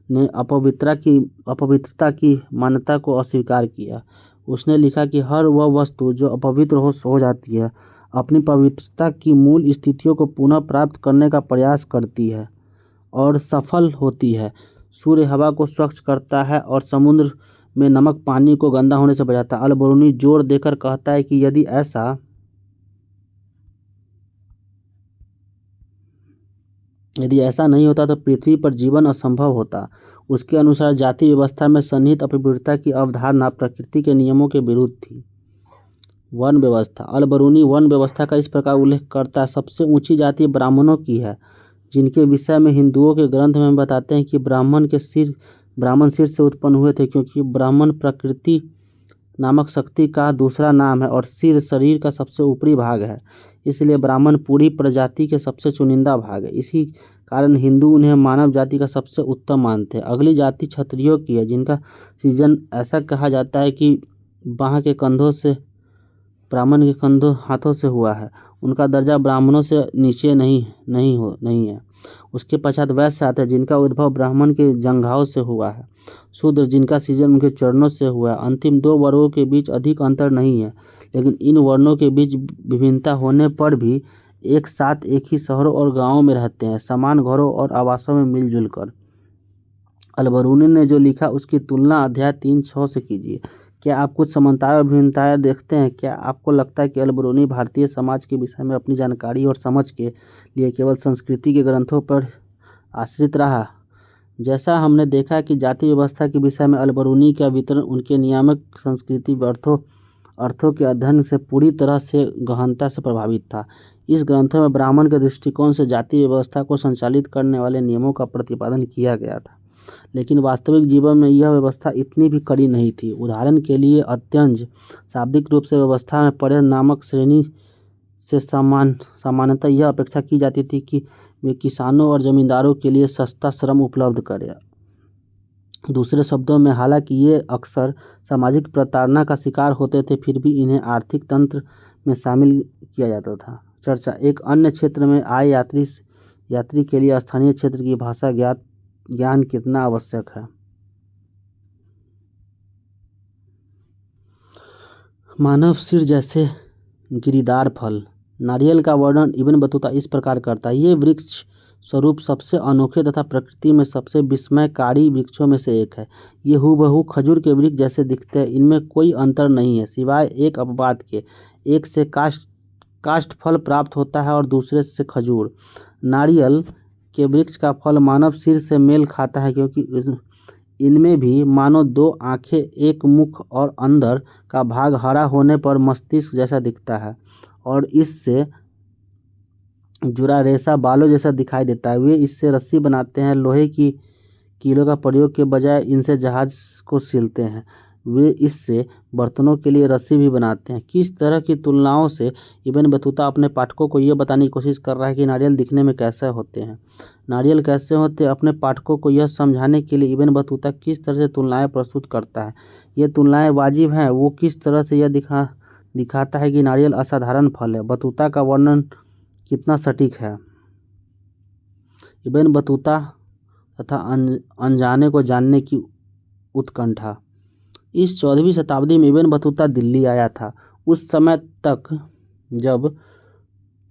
ने अपवित्रता की मान्यता को अस्वीकार किया। उसने लिखा कि हर वह वस्तु जो अपवित्र हो जाती है, अपनी पवित्रता की मूल स्थितियों को पुनः प्राप्त करने का प्रयास करती है और सफल होती है। सूर्य हवा को स्वच्छ करता है और समुद्र में नमक पानी को गंदा होने से बचाता है। अल बरूनी जोर देकर कहता है कि यदि ऐसा नहीं होता तो पृथ्वी पर जीवन असंभव होता। उसके अनुसार जाति व्यवस्था में सन्निहित अपवित्रता की अवधारणा प्रकृति के नियमों के विरुद्ध थी। वर्ण व्यवस्था। अल बरूनी वर्ण व्यवस्था का इस प्रकार उल्लेख करता है: सबसे ऊंची जाति ब्राह्मणों की है, जिनके विषय में हिंदुओं के ग्रंथ में बताते हैं कि ब्राह्मण सिर से उत्पन्न हुए थे, क्योंकि ब्राह्मण प्रकृति नामक शक्ति का दूसरा नाम है और सिर शरीर का सबसे ऊपरी भाग है। इसलिए ब्राह्मण पूरी प्रजाति के सबसे चुनिंदा भाग है। इसी कारण हिंदू उन्हें मानव जाति का सबसे उत्तम मानते हैं। अगली जाति क्षत्रियों की है, जिनका सृजन ऐसा कहा जाता है कि बाह के कंधों से ब्राह्मण के कंधों हाथों से हुआ है। उनका दर्जा ब्राह्मणों से नीचे नहीं है। उसके पश्चात वैश्य आते हैं, जिनका उद्भव ब्राह्मण के जंघाओं से हुआ है। शूद्र, जिनका सृजन उनके चरणों से हुआ है। अंतिम दो वर्गों के बीच अधिक अंतर नहीं है, लेकिन इन वर्णों के बीच विभिन्नता होने पर भी एक साथ एक ही शहरों और गांवों में रहते हैं, समान घरों और आवासों में मिलजुल कर। अलबरूनी ने जो लिखा उसकी तुलना अध्याय 3.6 से कीजिए। क्या आप कुछ समानताएं और भिन्नताएं देखते हैं? क्या आपको लगता है कि अलबरूनी भारतीय समाज के विषय में अपनी जानकारी और समझ के लिए केवल संस्कृति के ग्रंथों पर आश्रित रहा? जैसा हमने देखा कि जाति व्यवस्था के विषय में अलबरूनी का वितरण उनके नियामक संस्कृति अर्थों के अध्ययन से पूरी तरह से गहनता से प्रभावित था। इस ग्रंथों में ब्राह्मण के दृष्टिकोण से जाति व्यवस्था को संचालित करने वाले नियमों का प्रतिपादन किया गया था, लेकिन वास्तविक जीवन में यह व्यवस्था इतनी भी कड़ी नहीं थी। उदाहरण के लिए अत्यंज शाब्दिक रूप से व्यवस्था में पड़े नामक श्रेणी से सामान्यतः यह अपेक्षा की जाती थी कि वे किसानों और जमींदारों के लिए सस्ता श्रम उपलब्ध करें। दूसरे शब्दों में, हालांकि ये अक्सर सामाजिक प्रताड़ना का शिकार होते थे, फिर भी इन्हें आर्थिक तंत्र में शामिल किया जाता था। चर्चा। एक अन्य क्षेत्र में आए यात्री के लिए स्थानीय क्षेत्र की भाषा ज्ञान कितना आवश्यक है? मानव सिर जैसे गिरीदार फल। नारियल का वर्णन इब्न बतूता इस प्रकार करता है। ये वृक्ष स्वरूप सबसे अनोखे तथा प्रकृति में सबसे विस्मयकारी वृक्षों में से एक है। ये हूबहू खजूर के वृक्ष जैसे दिखते हैं। इनमें कोई अंतर नहीं है सिवाय एक अपवाद के। एक से काष्ठ फल प्राप्त होता है और दूसरे से खजूर। नारियल के वृक्ष का फल मानव सिर से मेल खाता है, क्योंकि इनमें भी मानो दो आंखें, एक मुख और अंदर का भाग हरा होने पर मस्तिष्क जैसा दिखता है और इससे जुड़ा रेशा बालों जैसा दिखाई देता है। वे इससे रस्सी बनाते हैं। लोहे की कीलों का प्रयोग के बजाय इनसे जहाज को सिलते हैं। वे इससे बर्तनों के लिए रस्सी भी बनाते हैं। किस तरह की तुलनाओं से इब्न बतूता अपने पाठकों को यह बताने की कोशिश कर रहा है कि नारियल दिखने में कैसे होते हैं। नारियल कैसे होते हैं? अपने पाठकों को यह समझाने के लिए इब्न बतूता किस तरह से तुलनाएं प्रस्तुत करता है। ये तुलनाएं वाजिब हैं। वो किस तरह से यह दिखाता है कि नारियल असाधारण फल है। बतूता का वर्णन कितना सटीक है? इब्न बतूता तथा अनजाने को जानने की उत्कंठा। इस 14वीं शताब्दी में इब्न बतूता दिल्ली आया था। उस समय तक जब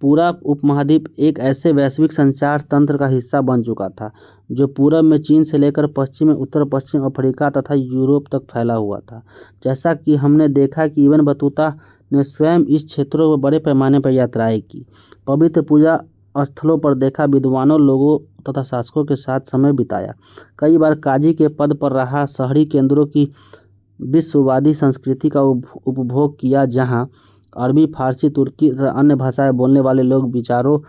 पूरा उपमहाद्वीप एक ऐसे वैश्विक संचार तंत्र का हिस्सा बन चुका था जो पूरब में चीन से लेकर पश्चिम में उत्तर पश्चिम अफ्रीका तथा यूरोप तक फैला हुआ था। जैसा कि हमने देखा कि इब्न बतूता ने स्वयं इस क्षेत्रों में बड़े पैमाने पर यात्राएं की, पवित्र पूजा स्थलों पर देखा, विद्वानों लोगों तथा शासकों के साथ समय बिताया, कई बार काजी के पद पर रहा, शहरी केंद्रों की विश्ववादी संस्कृति का उपभोग किया, जहां अरबी, फारसी, तुर्की तथा अन्य भाषाएं बोलने वाले लोग विचारों,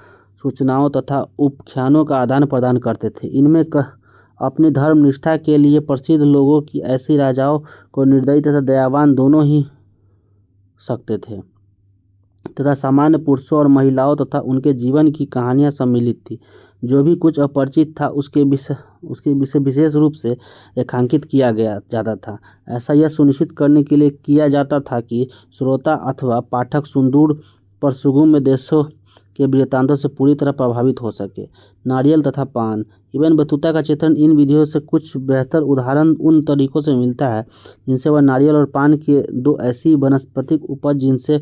सूचनाओं तथा उपाख्यानों का आदान प्रदान करते थे। इनमें अपनी धर्मनिष्ठा के लिए प्रसिद्ध लोगों की ऐसी राजाओं को निर्दयी तथा दयावान दोनों ही सकते थे तथा सामान्य पुरुषों और महिलाओं तथा उनके जीवन की कहानियां सम्मिलित थी। जो भी कुछ अपरिचित था उसके विषय विशेष रूप से रेखांकित किया जाता था। ऐसा यह सुनिश्चित करने के लिए किया जाता था कि श्रोता अथवा पाठक सुदूर पर सुगम्य देशों के वृत्तांतों से पूरी तरह प्रभावित हो सके। नारियल तथा पान। इब्न बतूता का चित्रण इन विधियों से कुछ बेहतर उदाहरण उन तरीकों से मिलता है जिनसे वह नारियल और पान के दो ऐसी वनस्पतिक उपज जिनसे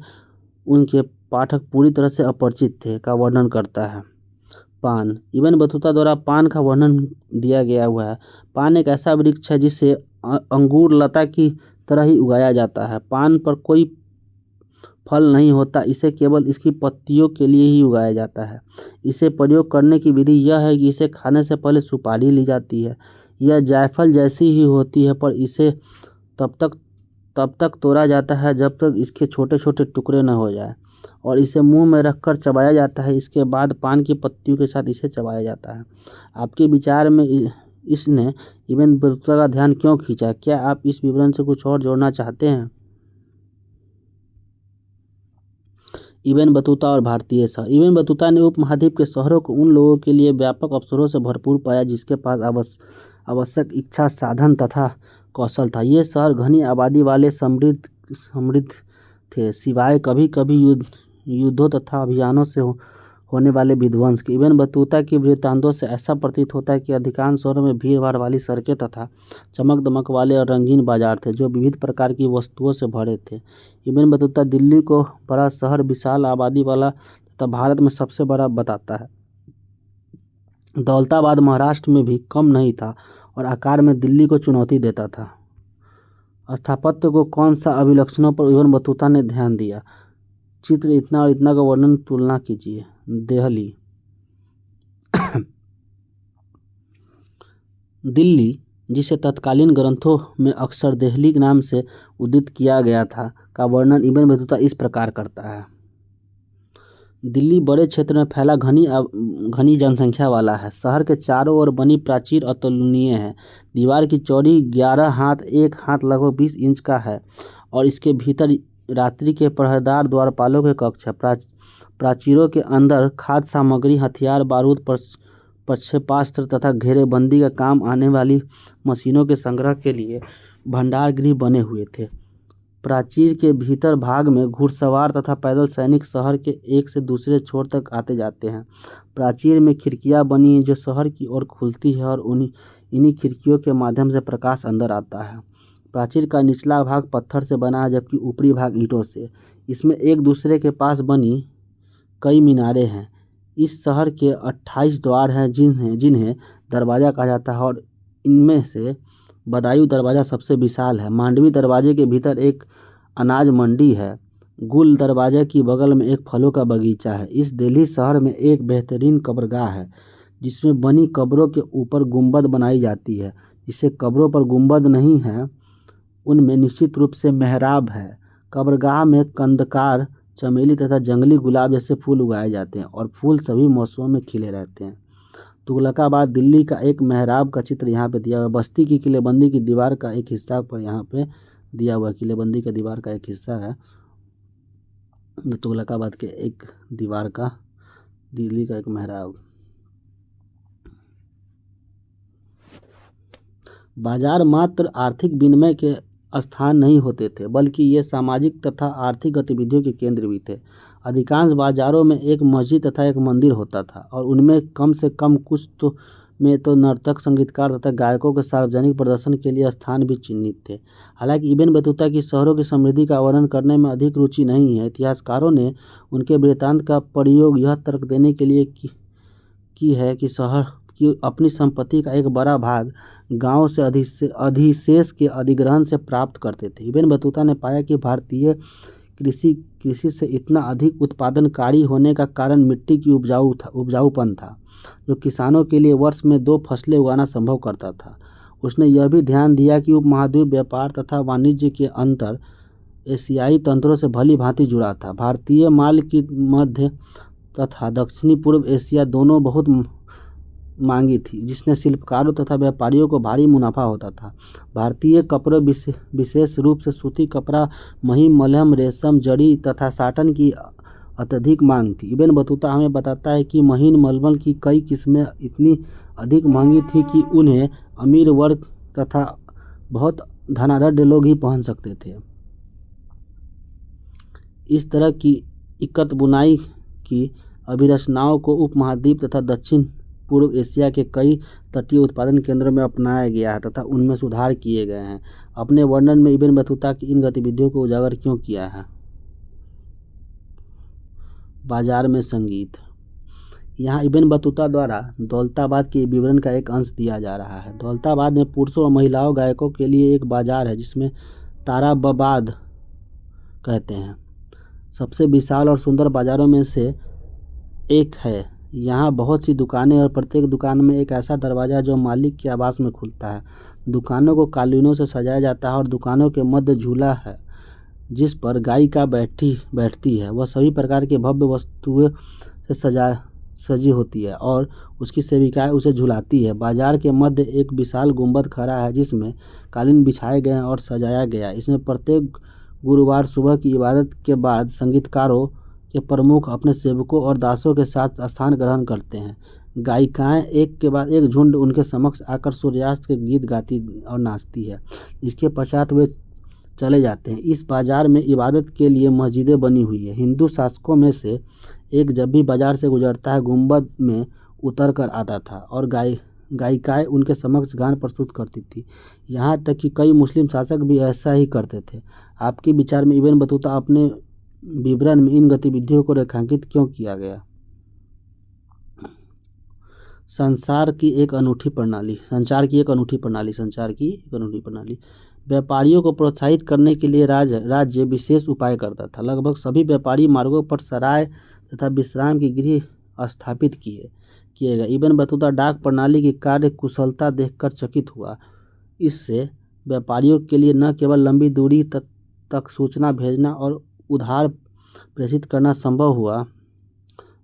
उनके पाठक पूरी तरह से अपरिचित थे का वर्णन करता है। पान। इब्न बतूता द्वारा पान का वर्णन दिया गया हुआ है। पान एक ऐसा वृक्ष है जिसे अंगूर लता की तरह ही उगाया जाता है। पान पर कोई फल नहीं होता, इसे केवल इसकी पत्तियों के लिए ही उगाया जाता है। इसे प्रयोग करने की विधि यह है कि इसे खाने से पहले सुपारी ली जाती है। यह जायफल जैसी ही होती है, पर इसे तब तक तोड़ा जाता है जब तक इसके छोटे छोटे टुकड़े न हो जाए और इसे मुंह में रखकर चबाया जाता है। इसके बाद पान की पत्तियों के साथ इसे चबाया जाता है। आपके विचार में इसने इब्न बतूता का ध्यान क्यों खींचा? क्या आप इस विवरण से कुछ और जोड़ना चाहते हैं? इब्न बतूता और भारतीय शहर। इब्न बतूता ने उपमहाद्वीप के शहरों को उन लोगों के लिए व्यापक अवसरों से भरपूर पाया जिसके पास आवश्यक इच्छा, साधन तथा कौशल था। ये शहर घनी आबादी वाले, समृद्ध थे, सिवाय कभी कभी युद्धों तथा अभियानों से होने वाले विध्वंस के। इब्न बतूता की वृत्तांतों से ऐसा प्रतीत होता है कि अधिकांश शहरों में भीड़ भाड़ वाली सड़कें तथा चमक दमक वाले और रंगीन बाजार थे जो विविध प्रकार की वस्तुओं से भरे थे। इब्न बतूता दिल्ली को बड़ा शहर, विशाल आबादी वाला तथा भारत में सबसे बड़ा बताता है। दौलताबाद महाराष्ट्र में भी कम नहीं था और आकार में दिल्ली को चुनौती देता था। स्थापत्य को कौन सा अभिलक्षणों पर इब्न बतूता ने ध्यान दिया? चित्र इतना और इतना का वर्णन तुलना कीजिए। देहली दिल्ली, जिसे तत्कालीन ग्रंथों में अक्सर देहली के नाम से उद्धृत किया गया था, का वर्णन इब्न बतूता इस प्रकार करता है। दिल्ली बड़े क्षेत्र में फैला घनी जनसंख्या वाला है। शहर के चारों ओर बनी प्राचीर अतुलनीय है। दीवार की चौड़ी 11 हाथ, 1 हाथ लगभग 20 इंच का है और इसके भीतर रात्रि के पहरेदार, द्वारपालों के कक्ष है। प्राचीरों के अंदर खाद्य सामग्री, हथियार, बारूद, प्रक्षेपास्त्र तथा घेरेबंदी का काम आने वाली मशीनों के संग्रह के लिए भंडार गृह बने हुए थे। प्राचीर के भीतर भाग में घुड़सवार तथा पैदल सैनिक शहर के एक से दूसरे छोर तक आते जाते हैं। प्राचीर में खिड़कियां बनी हैं जो शहर की ओर खुलती है और इन्हीं खिड़कियों के माध्यम से प्रकाश अंदर आता है। प्राचीर का निचला भाग पत्थर से बना है जबकि ऊपरी भाग ईंटों से। इसमें एक दूसरे के पास बनी कई मीनारें हैं। इस शहर के 28 द्वार हैं जिन्हें दरवाज़ा कहा जाता है और इनमें से बदायूं दरवाज़ा सबसे विशाल है। मांडवी दरवाजे के भीतर एक अनाज मंडी है। गुल दरवाजे की बगल में एक फलों का बगीचा है। इस दिल्ली शहर में एक बेहतरीन कब्रगाह है जिसमें बनी कब्रों के ऊपर गुंबद बनाई जाती है। जिससे कब्रों पर गुंबद नहीं है उनमें निश्चित रूप से मेहराब है। कब्रगाह में कंदकार, चमेली तथा जंगली गुलाब जैसे फूल उगाए जाते हैं और फूल सभी मौसमों में खिले रहते हैं। तुगलकाबाद दिल्ली का एक मेहराब का चित्र यहाँ पे दिया हुआ है। बस्ती की किलेबंदी की दीवार का एक हिस्सा पर यहाँ पे दिया हुआ है। किलेबंदी का दीवार का एक हिस्सा है तुगलकाबाद के एक दीवार का, दिल्ली का एक मेहराब। बाजार मात्र आर्थिक विनिमय के स्थान नहीं होते थे बल्कि ये सामाजिक तथा आर्थिक गतिविधियों के केंद्र भी थे। अधिकांश बाजारों में एक मस्जिद तथा एक मंदिर होता था और उनमें कम से कम कुछ में तो नर्तक, संगीतकार तथा गायकों के सार्वजनिक प्रदर्शन के लिए स्थान भी चिन्हित थे। हालांकि इब्न बतूता की शहरों की समृद्धि का वर्णन करने में अधिक रुचि नहीं है। इतिहासकारों ने उनके वृत्तांत का प्रयोग यह तर्क देने के लिए की है कि शहर की अपनी संपत्ति का एक बड़ा भाग गांव से अधिशेष के अधिग्रहण से प्राप्त करते थे। इब्न बतूता ने पाया कि भारतीय कृषि से इतना अधिक उत्पादनकारी होने का कारण मिट्टी की उपजाऊपन था जो किसानों के लिए वर्ष में 2 फसलें उगाना संभव करता था। उसने यह भी ध्यान दिया कि उपमहाद्वीप व्यापार तथा वाणिज्य के अंतर एशियाई तंत्रों से भली भांति जुड़ा था। भारतीय माल की मध्य तथा दक्षिणी पूर्व एशिया दोनों बहुत मांगी थी जिसने शिल्पकारों तथा व्यापारियों को भारी मुनाफा होता था। भारतीय कपड़े विशेष रूप से सूती कपड़ा, महीन, मलहम, रेशम, जड़ी तथा साटन की अत्यधिक मांग थी। इब्न बतूता हमें बताता है कि महीन मलमल की कई किस्में इतनी अधिक महंगी थी कि उन्हें अमीर वर्ग तथा बहुत धनाढ़ लोग ही पहन सकते थे। इस तरह की इक्कत बुनाई की अभिरचनाओं को उपमहाद्वीप तथा दक्षिण पूर्व एशिया के कई तटीय उत्पादन केंद्रों में अपनाया गया है तथा उनमें सुधार किए गए हैं। अपने वर्णन में इब्न बतूता की इन गतिविधियों को उजागर क्यों किया है? बाजार में संगीत। यहाँ इब्न बतूता द्वारा दौलताबाद के विवरण का एक अंश दिया जा रहा है। दौलताबाद में पुरुषों और महिलाओं गायकों के लिए एक बाजार है जिसमें ताराबाद कहते हैं। सबसे विशाल और सुंदर बाजारों में से एक है। यहाँ बहुत सी दुकानें और प्रत्येक दुकान में एक ऐसा दरवाज़ा जो मालिक के आवास में खुलता है। दुकानों को कालीनों से सजाया जाता है और दुकानों के मध्य झूला है जिस पर गायिका बैठती है। वह सभी प्रकार के भव्य वस्तुओं से सजी होती है और उसकी सेविकाएं उसे झुलाती है। बाजार के मध्य एक विशाल गुंबद खड़ा है जिसमें कालीन बिछाए गए हैं और सजाया गया है। इसमें प्रत्येक गुरुवार सुबह की इबादत के बाद संगीतकारों के के प्रमुख अपने सेवकों और दासों के साथ स्थान ग्रहण करते हैं। गायिकाएं एक के बाद एक झुंड उनके समक्ष आकर सूर्यास्त के गीत गाती और नाचती है। इसके पश्चात वे चले जाते हैं। इस बाजार में इबादत के लिए मस्जिदें बनी हुई है। हिंदू शासकों में से एक जब भी बाजार से गुजरता है गुंबद में उतर कर आता था और गायिकाएं उनके समक्ष गान प्रस्तुत करती थी। यहाँ तक कि कई मुस्लिम शासक भी ऐसा ही करते थे। आपके विचार में इब्न बतूता अपने विवरण में इन गतिविधियों को रेखांकित क्यों किया गया? संचार की एक अनूठी प्रणाली। व्यापारियों को प्रोत्साहित करने के लिए राज्य विशेष उपाय करता था। लगभग सभी व्यापारी मार्गों पर सराय तथा विश्राम की गृह स्थापित किए गए। इब्न बतूता डाक प्रणाली की कार्य कुशलता देखकर चकित हुआ। इससे व्यापारियों के लिए न केवल लंबी दूरी तक सूचना भेजना और उधार प्रेषित करना संभव हुआ,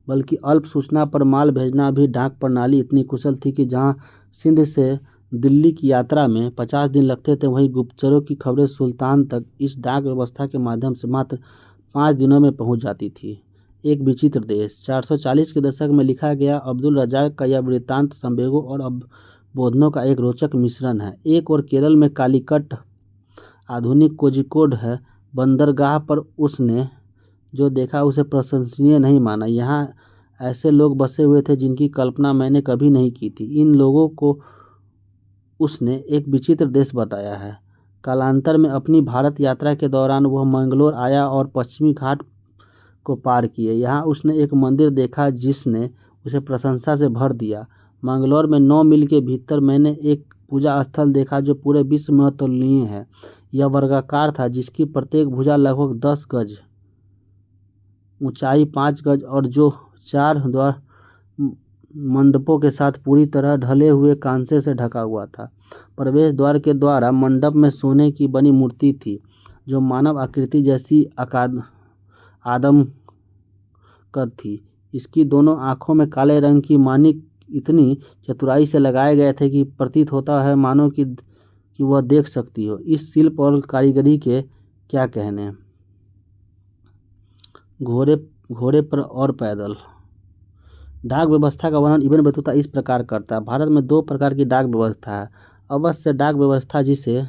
बल्कि अल्प सूचना पर माल भेजना भी। डाक प्रणाली इतनी कुशल थी कि जहां सिंध से दिल्ली की यात्रा में 50 दिन लगते थे, वहीं गुप्तचरों की खबरें सुल्तान तक इस डाक व्यवस्था के माध्यम से मात्र 5 दिनों में पहुंच जाती थी। एक विचित्र देश। 440 के दशक में लिखा गया अब्दुल रज़ाक का यह वृत्तांत संवेगों और अवबोधनों का एक रोचक मिश्रण है। एक और केरल में कालीकट, आधुनिक कोझिकोड है। बंदरगाह पर उसने जो देखा उसे प्रशंसनीय नहीं माना। यहाँ ऐसे लोग बसे हुए थे जिनकी कल्पना मैंने कभी नहीं की थी। इन लोगों को उसने एक विचित्र देश बताया है। कालांतर में अपनी भारत यात्रा के दौरान वह मंगलोर आया और पश्चिमी घाट को पार किए। यहाँ उसने एक मंदिर देखा जिसने उसे प्रशंसा से भर दिया। मंगलोर में 9 मील के भीतर मैंने एक पूजा स्थल देखा जो पूरे विश्व में अतुलनीय है। यह वर्गाकार था, जिसकी प्रत्येक भुजा लगभग 10 गज, ऊंचाई 5 गज और जो 4 द्वार मंडपों के साथ पूरी तरह ढले हुए कांसे से ढका हुआ था। प्रवेश द्वार के द्वारा मंडप में सोने की बनी मूर्ति थी जो मानव आकृति जैसी आदम कद थी। इसकी दोनों आंखों में काले रंग की मानिक इतनी चतुराई से लगाए गए थे कि प्रतीत होता है मानो कि वह देख सकती हो। इस शिल्प और कारीगरी के क्या कहने। घोड़े पर और पैदल। डाक व्यवस्था का वर्णन इब्न बतूता इस प्रकार करता है। भारत में 2 प्रकार की डाक व्यवस्था है। अवश्य डाक व्यवस्था, जिसे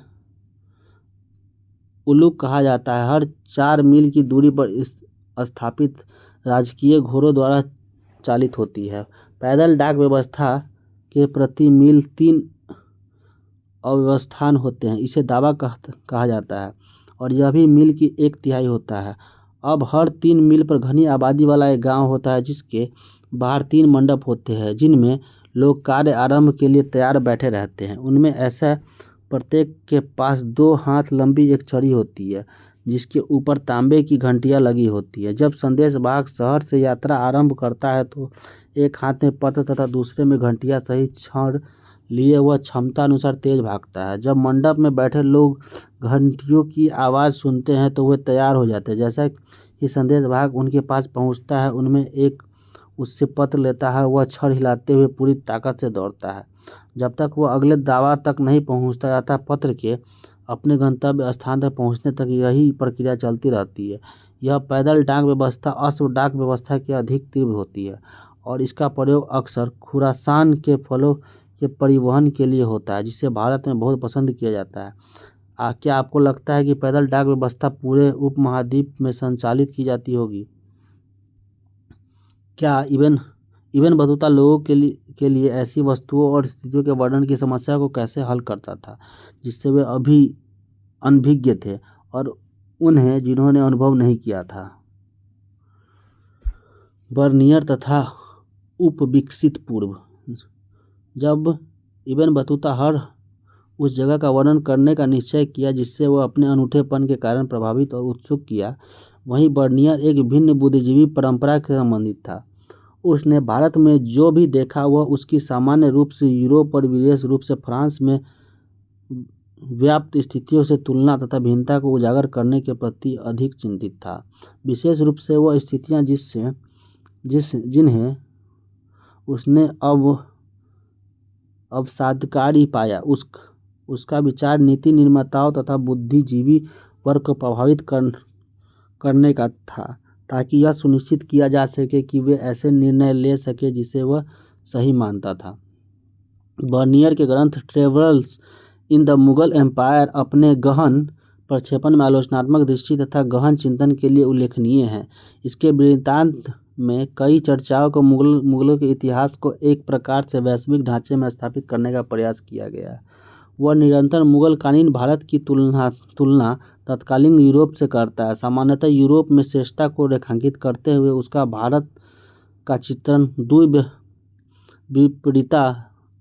उलूक कहा जाता है, हर 4 मील की दूरी पर स्थापित राजकीय घोड़ों द्वारा चालित होती है। पैदल डाक व्यवस्था के प्रति मील 3 अव्यवस्थान होते हैं। इसे दावा कहा जाता है और यह भी मील की 1/3 होता है। अब हर 3 मील पर घनी आबादी वाला एक गांव होता है जिसके बाहर 3 मंडप होते हैं जिनमें लोग कार्य आरंभ के लिए तैयार बैठे रहते हैं। उनमें ऐसा प्रत्येक के पास 2 हाथ लंबी एक छड़ी होती है जिसके ऊपर तांबे की घंटियां लगी होती है। जब संदेशवाहक शहर से यात्रा आरंभ करता है तो एक हाथ में पत्र तथा दूसरे में घंटियां सहित छड़ लिए वह क्षमता अनुसार तेज भागता है। जब मंडप में बैठे लोग घंटियों की आवाज़ सुनते हैं तो वे तैयार हो जाते हैं। जैसा कि संदेशवाहक उनके पास पहुंचता है, उनमें एक उससे पत्र लेता है। वह छड़ हिलाते हुए पूरी ताकत से दौड़ता है जब तक वह अगले दावा तक नहीं पहुंचता जाता। पत्र के अपने गंतव्य स्थान तक पहुंचने तक यही प्रक्रिया चलती रहती है। यह पैदल डाक व्यवस्था अश्व डाक व्यवस्था की अधिक तीव्र होती है और इसका प्रयोग अक्सर खुरासान के फलों के परिवहन के लिए होता है, जिसे भारत में बहुत पसंद किया जाता है। क्या आपको लगता है कि पैदल डाक व्यवस्था पूरे उपमहाद्वीप में संचालित की जाती होगी? क्या इब्न बतूता लोगों के लिए ऐसी वस्तुओं और स्थितियों के वर्णन की समस्या को कैसे हल करता था जिससे वे अभी अनभिज्ञ थे और उन्हें जिन्होंने अनुभव नहीं किया था? बर्नियर तथा उपविकसित पूर्व। जब इब्न बतूता हर उस जगह का वर्णन करने का निश्चय किया जिससे वह अपने अनूठेपन के कारण प्रभावित और उत्सुक किया, वहीं बर्नियर एक भिन्न बुद्धिजीवी परंपरा से संबंधित था। उसने भारत में जो भी देखा वह उसकी सामान्य रूप से यूरोप और विशेष रूप से फ्रांस में व्याप्त स्थितियों से तुलना तथा भिन्नता को उजागर करने के प्रति अधिक चिंतित था। विशेष रूप से वह स्थितियाँ जिन्हें उसने अवसादकारी पाया। उसका विचार नीति निर्माताओं तथा बुद्धिजीवी वर्ग को प्रभावित करने का था ताकि यह सुनिश्चित किया जा सके कि वे ऐसे निर्णय ले सके जिसे वह सही मानता था। बर्नियर के ग्रंथ travels in the Mughal empire अपने गहन प्रक्षेपण में आलोचनात्मक दृष्टि तथा गहन चिंतन के लिए उल्लेखनीय है। इसके वृत्तांत में कई चर्चाओं को मुगलों के इतिहास को एक प्रकार से वैश्विक ढांचे में स्थापित करने का प्रयास किया गया है। वह निरंतर मुगलकालीन भारत की तुलना तत्कालीन यूरोप से करता है। सामान्यतः यूरोप में श्रेष्ठता को रेखांकित करते हुए उसका भारत का चित्रण दुई विपरीतता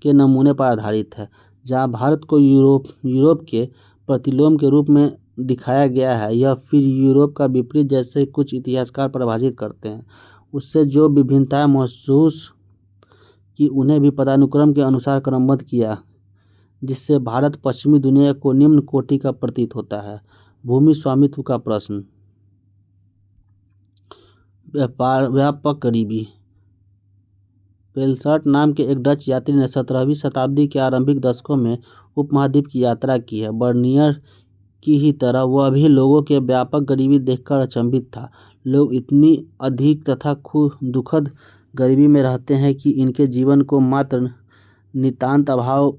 के नमूने पर आधारित है। जहाँ भारत को यूरोप के प्रतिलोम के रूप में दिखाया गया है, यह फिर यूरोप का विपरीत जैसे कुछ इतिहासकार परिभाषित करते हैं। उससे जो विभिन्नताएं महसूस की उन्हें भी पदानुक्रम के अनुसार क्रमबद्ध किया, जिससे भारत पश्चिमी दुनिया को निम्न कोटि का प्रतीत होता है। भूमि स्वामित्व का प्रश्न। व्यापक गरीबी। पेलसर्ट नाम के एक डच यात्री ने 17वीं शताब्दी के आरंभिक दशकों में उपमहाद्वीप की यात्रा की है। बर्नियर की ही तरह वह भी लोगों के व्यापक गरीबी देखकर अचंभित था। लोग इतनी अधिक तथा दुखद गरीबी में रहते हैं कि इनके जीवन को मात्र नितांत अभाव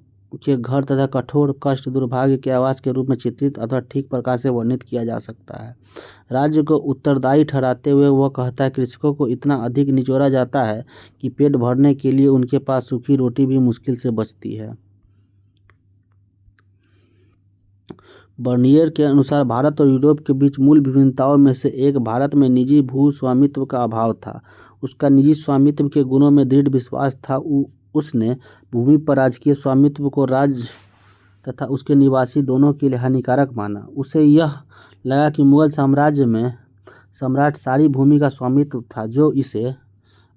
के घर तथा कठोर कष्ट दुर्भाग्य के आवास के रूप में चित्रित अथवा ठीक प्रकार से वर्णित किया जा सकता है। राज्य को उत्तरदायी ठहराते हुए वह कहता है, कृषकों को इतना अधिक निचोड़ा जाता है कि पेट भरने के लिए उनके पास सूखी रोटी भी मुश्किल से बचती है। बर्नियर के अनुसार भारत और यूरोप के बीच मूल विभिन्नताओं में से एक भारत में निजी भू स्वामित्व का अभाव था। उसका निजी स्वामित्व के गुणों में दृढ़ विश्वास था। उसने भूमि पर राजकीय स्वामित्व को राज्य तथा उसके निवासी दोनों के लिए हानिकारक माना। उसे यह लगा कि मुगल साम्राज्य में सम्राट सारी भूमि का स्वामित्व था, जो इसे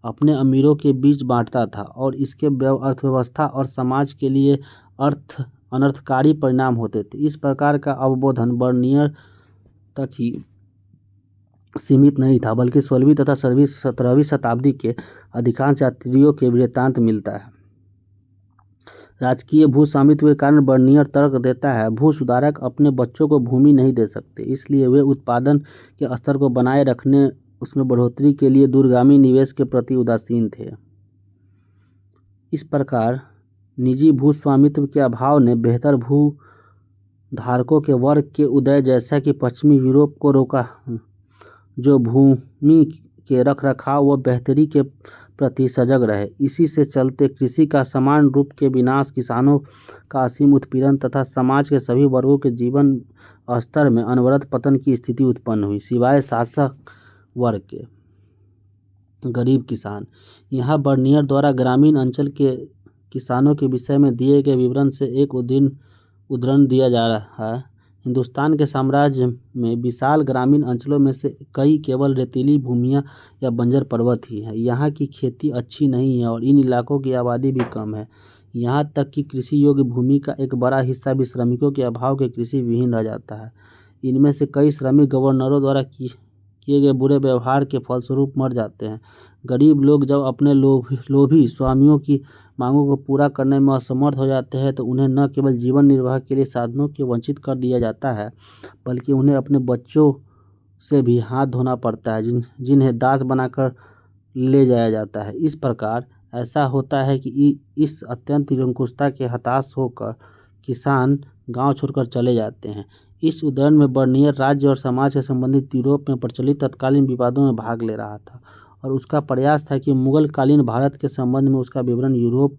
अपने अमीरों के बीच बांटता था और इसके अर्थव्यवस्था और समाज के लिए अनर्थकारी परिणाम होते थे। इस प्रकार का अवबोधन बर्नियर तक ही सीमित नहीं था, बल्कि 16वीं तथा 17वीं शताब्दी के अधिकांश यात्रियों के वृत्तांत मिलता है। राजकीय भू स्वामित्व के कारण बर्नियर तर्क देता है, भू सुधारक अपने बच्चों को भूमि नहीं दे सकते, इसलिए वे उत्पादन के स्तर को बनाए रखने, उसमें बढ़ोतरी के लिए दूरगामी निवेश के प्रति उदासीन थे। इस प्रकार निजी भू स्वामित्व के अभाव ने बेहतर भू धारकों के वर्ग के उदय जैसा कि पश्चिमी यूरोप को रोका, जो भूमि के रखरखाव व बेहतरी के प्रति सजग रहे। इसी से चलते कृषि का समान रूप के विनाश, किसानों का असीम उत्पीड़न तथा समाज के सभी वर्गों के जीवन स्तर में अनवरत पतन की स्थिति उत्पन्न हुई, सिवाय शासक वर्ग के। गरीब किसान। यहाँ बर्नियर द्वारा ग्रामीण अंचल के किसानों के विषय में दिए गए विवरण से एक उदाहरण दिया जा रहा है। हिंदुस्तान के साम्राज्य में विशाल ग्रामीण अंचलों में से कई केवल रेतीली भूमियां या बंजर पर्वत ही हैं। यहाँ की खेती अच्छी नहीं है और इन इलाकों की आबादी भी कम है। यहाँ तक कि कृषि योग्य भूमि का एक बड़ा हिस्सा भी श्रमिकों के अभाव के कृषि विहीन रह जाता है। इनमें से कई श्रमिक गवर्नरों द्वारा किए गए बुरे व्यवहार के फलस्वरूप मर जाते हैं। गरीब लोग जब अपने लोभी स्वामियों की मांगों को पूरा करने में असमर्थ हो जाते हैं तो उन्हें न केवल जीवन निर्वाह के लिए साधनों के वंचित कर दिया जाता है, बल्कि उन्हें अपने बच्चों से भी हाथ धोना पड़ता है, जिन्हें दास बनाकर ले जाया जाता है। इस प्रकार ऐसा होता है कि इस अत्यंत निरंकुशता के हताश होकर किसान गांव छोड़कर चले जाते हैं। इस उदाहरण में बर्नियर राज्य और समाज से संबंधित यूरोप में प्रचलित तत्कालीन विवादों में भाग ले रहा था और उसका प्रयास था कि मुगल कालीन भारत के संबंध में उसका विवरण यूरोप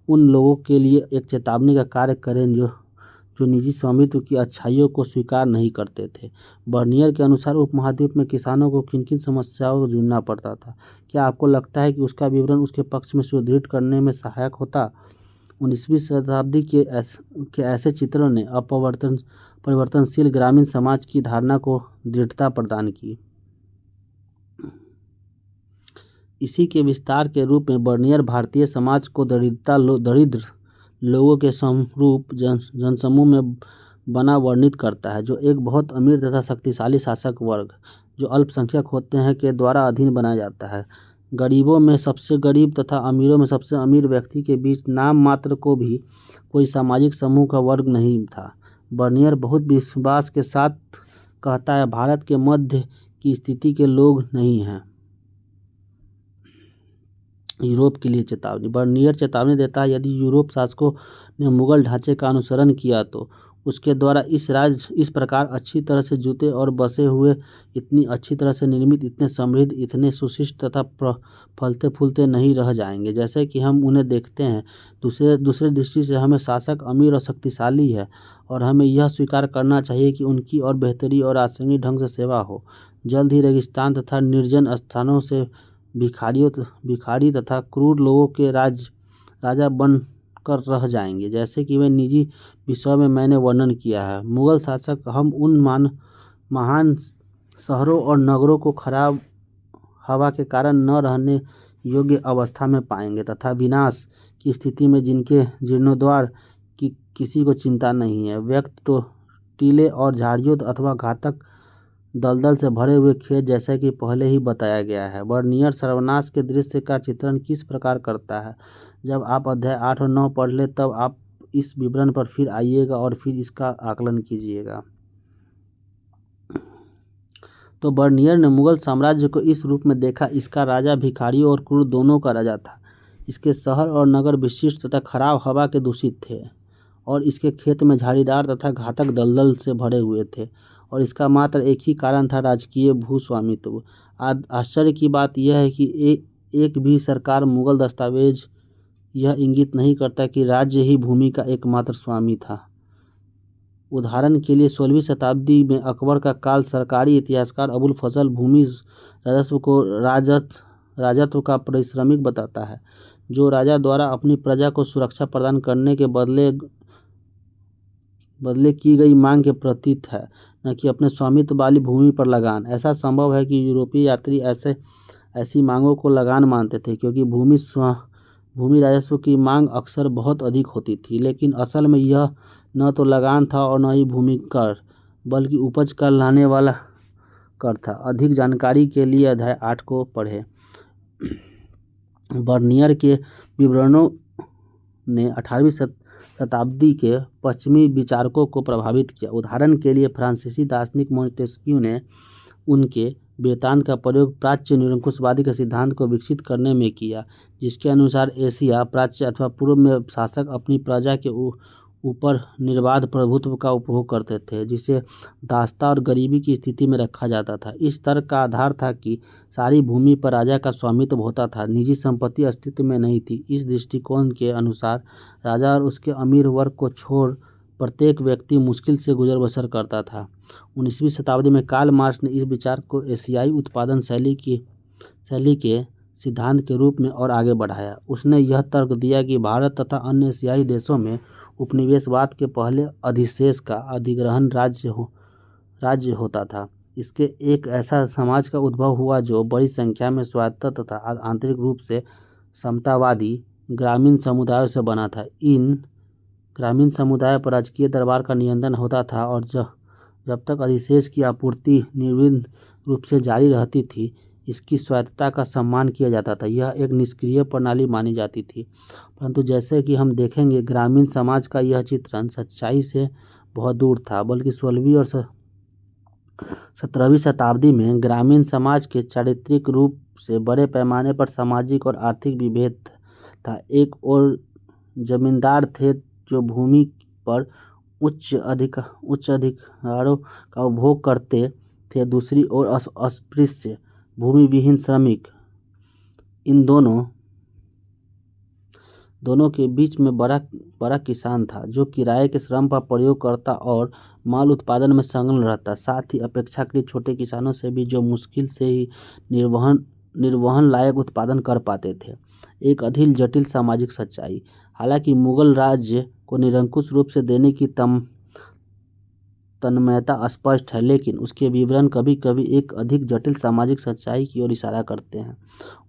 उन लोगों के लिए एक चेतावनी का कार्य करें जो निजी स्वामित्व की अच्छाइयों को स्वीकार नहीं करते थे। बर्नियर के अनुसार उपमहाद्वीप में किसानों को किन किन समस्याओं को जूझना पड़ता था। क्या आपको लगता है कि उसका विवरण उसके पक्ष में सुदृढ़ करने में सहायक होता? 19वीं शताब्दी के ऐसे चित्रों ने परिवर्तनशील ग्रामीण समाज की धारणा को दृढ़ता प्रदान की। इसी के विस्तार के रूप में बर्नियर भारतीय समाज को दरिद्र लोगों के समरूप जनसमूह में बना वर्णित करता है, जो एक बहुत अमीर तथा शक्तिशाली शासक वर्ग, जो अल्पसंख्यक होते हैं, के द्वारा अधीन बनाया जाता है। गरीबों में सबसे गरीब तथा अमीरों में सबसे अमीर व्यक्ति के बीच नाम मात्र को भी कोई सामाजिक समूह का वर्ग नहीं था। बर्नियर बहुत विश्वास के साथ कहता है, भारत के मध्य की स्थिति के लोग नहीं हैं। यूरोप के लिए चेतावनी। बर्नियर चेतावनी देता है, यदि यूरोप शासकों ने मुगल ढांचे का अनुसरण किया तो उसके द्वारा इस प्रकार अच्छी तरह से जुते और बसे हुए, इतनी अच्छी तरह से निर्मित, इतने समृद्ध, इतने सुशिष्ट तथा फलते फूलते नहीं रह जाएंगे जैसे कि हम उन्हें देखते हैं। दूसरे दृष्टि से हमें शासक अमीर और शक्तिशाली है और हमें यह स्वीकार करना चाहिए कि उनकी और बेहतरी और आसानी ढंग से सेवा हो। जल्द ही रेगिस्तान तथा निर्जन स्थानों से भिखारी तथा क्रूर लोगों के राजा बन कर रह जाएंगे, जैसे कि वे निजी विषयों में मैंने वर्णन किया है। मुगल शासक हम उन महान शहरों और नगरों को खराब हवा के कारण न रहने योग्य अवस्था में पाएंगे तथा विनाश की स्थिति में जिनके जीर्णोद्धार की किसी को चिंता नहीं है। व्यक्त तो टीले और झाड़ियों अथवा घातक दलदल से भरे हुए खेत, जैसा कि पहले ही बताया गया है। बर्नियर सर्वनाश के दृश्य का चित्रण किस प्रकार करता है? जब आप अध्याय 8 और 9 पढ़ ले तब आप इस विवरण पर फिर आइएगा और फिर इसका आकलन कीजिएगा। तो बर्नियर ने मुगल साम्राज्य को इस रूप में देखा। इसका राजा भिखारियों और क्रूर दोनों का राजा था। इसके शहर और नगर विशिष्ट तथा खराब हवा के दूषित थे और इसके खेत में झाड़ीदार तथा घातक दलदल से भरे हुए थे और इसका मात्र एक ही कारण था, राजकीय भूस्वामित्व। आश्चर्य की बात यह है कि एक भी सरकार मुगल दस्तावेज यह इंगित नहीं करता कि राज्य ही भूमि का एकमात्र स्वामी था। उदाहरण के लिए 16वीं शताब्दी में अकबर का काल सरकारी इतिहासकार अबुल फजल भूमि राजस्व को राजत्व का परिश्रमिक बताता है, जो राजा द्वारा अपनी प्रजा को सुरक्षा प्रदान करने के बदले की गई मांग के प्रतीक है, न कि अपने स्वामित्व वाली भूमि पर लगान। ऐसा संभव है कि यूरोपीय यात्री ऐसी मांगों को लगान मानते थे क्योंकि भूमि राजस्व की मांग अक्सर बहुत अधिक होती थी, लेकिन असल में यह न तो लगान था और न ही भूमि कर, बल्कि उपज कर लाने वाला कर था। अधिक जानकारी के लिए अध्याय 8 को पढ़ें। बर्नियर के विवरणों ने 18वीं शताब्दी के पश्चिमी विचारकों को प्रभावित किया। उदाहरण के लिए फ्रांसीसी दार्शनिक मोंटेस्क्यू ने उनके वृत्तांत का प्रयोग प्राच्य निरंकुशवादी के सिद्धांत को विकसित करने में किया, जिसके अनुसार एशिया, प्राच्य अथवा पूर्व में शासक अपनी प्रजा के ऊपर निर्बाध प्रभुत्व का उपभोग करते थे, जिसे दासता और गरीबी की स्थिति में रखा जाता था। इस तर्क का आधार था कि सारी भूमि पर राजा का स्वामित्व होता था, निजी संपत्ति अस्तित्व में नहीं थी। इस दृष्टिकोण के अनुसार राजा और उसके अमीर वर्ग को छोड़ प्रत्येक व्यक्ति मुश्किल से गुजर बसर करता था। 19वीं शताब्दी में कार्ल मार्क्स ने इस विचार को एशियाई उत्पादन शैली के सिद्धांत के रूप में और आगे बढ़ाया। उसने यह तर्क दिया कि भारत तथा अन्य एशियाई देशों में उपनिवेशवाद के पहले अधिशेष का अधिग्रहण राज्य होता था। इसके एक ऐसा समाज का उद्भव हुआ जो बड़ी संख्या में स्वायत्त तथा आंतरिक रूप से समतावादी ग्रामीण समुदायों से बना था। इन ग्रामीण समुदायों पर राजकीय दरबार का नियंत्रण होता था और जब तक अधिशेष की आपूर्ति निर्विघ्न रूप से जारी रहती थी, इसकी स्वायत्तता का सम्मान किया जाता था। यह एक निष्क्रिय प्रणाली मानी जाती थी। परंतु जैसे कि हम देखेंगे, ग्रामीण समाज का यह चित्रण सच्चाई से बहुत दूर था, बल्कि 16वीं और 17वीं शताब्दी में ग्रामीण समाज के चारित्रिक रूप से बड़े पैमाने पर सामाजिक और आर्थिक विभेद था। एक और जमींदार थे जो भूमि पर उच्च अधिकारों का उपभोग करते थे, दूसरी ओर अस्पृश्य भूमि विहीन श्रमिक। इन दोनों के बीच में बड़ा किसान था जो किराए के श्रम का प्रयोग करता और माल उत्पादन में संलग्न रहता, साथ ही अपेक्षाकृत छोटे किसानों से भी जो मुश्किल से ही निर्वहन लायक उत्पादन कर पाते थे। एक अधिक जटिल सामाजिक सच्चाई। हालांकि मुगल राज्य को निरंकुश रूप से देने की तन्मयता स्पष्ट है, लेकिन उसके विवरण कभी कभी एक अधिक जटिल सामाजिक सच्चाई की ओर इशारा करते हैं।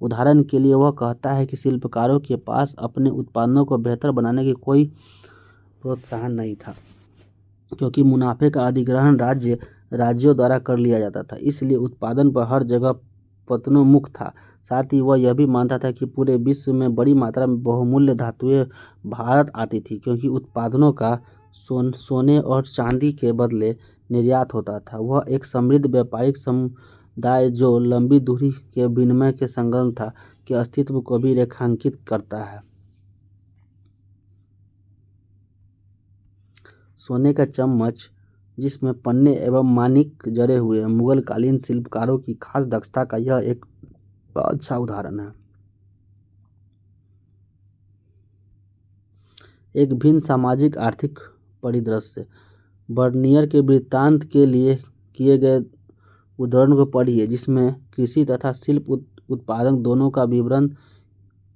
उदाहरण के लिए वह कहता है कि शिल्पकारों के पास अपने उत्पादनों को बेहतर बनाने की कोई प्रोत्साहन नहीं था, क्योंकि मुनाफे का अधिग्रहण राज्यों द्वारा कर लिया जाता था, इसलिए उत्पादन पर हर जगह पतनोन्मुख था। साथ ही वह यह भी मानता था कि पूरे विश्व में बड़ी मात्रा में बहुमूल्य धातुएं भारत आती थी, क्योंकि उत्पादनों का सोने और चांदी के बदले निर्यात होता था। वह एक समृद्ध व्यापारिक दाय जो लंबी दूरी के विनिमय के संलग्न था के अस्तित्व को भी रेखांकित करता है। सोने का चम्मच जिसमें पन्ने एवं माणिक जड़े हुए मुगल कालीन शिल्पकारों की खास दक्षता का यह एक अच्छा उदाहरण है। एक भिन्न सामाजिक आर्थिक परिदृश्य बर्नियर के वृत्तांत के लिए किए गए उदाहरण को पढ़िए, जिसमें कृषि तथा शिल्प उत्पादन दोनों का विवरण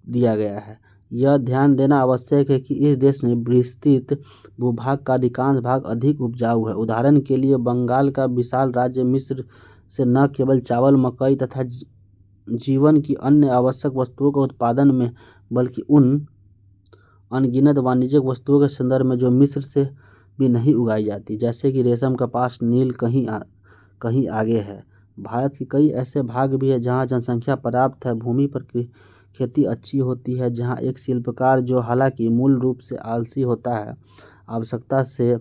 दिया गया है। यह ध्यान देना आवश्यक है कि इस देश में विस्तृत भूभाग का अधिकांश भाग अधिक उपजाऊ है। उदाहरण के लिए बंगाल का विशाल राज्य मिस्र से न केवल चावल, मकई तथा जीवन की अन्य आवश्यक वस्तुओं का उत्पादन में, बल्कि उन अनगिनत वाणिज्यिक वस्तुओं के संदर्भ में जो मिस्र से भी नहीं उगाई जाती, जैसे कि रेशम, कपास, नील कहीं आगे है। भारत के कई ऐसे भाग भी हैं जहाँ जनसंख्या पर्याप्त है, भूमि पर खेती अच्छी होती है, जहाँ एक शिल्पकार जो हालांकि मूल रूप से आलसी होता है, आवश्यकता से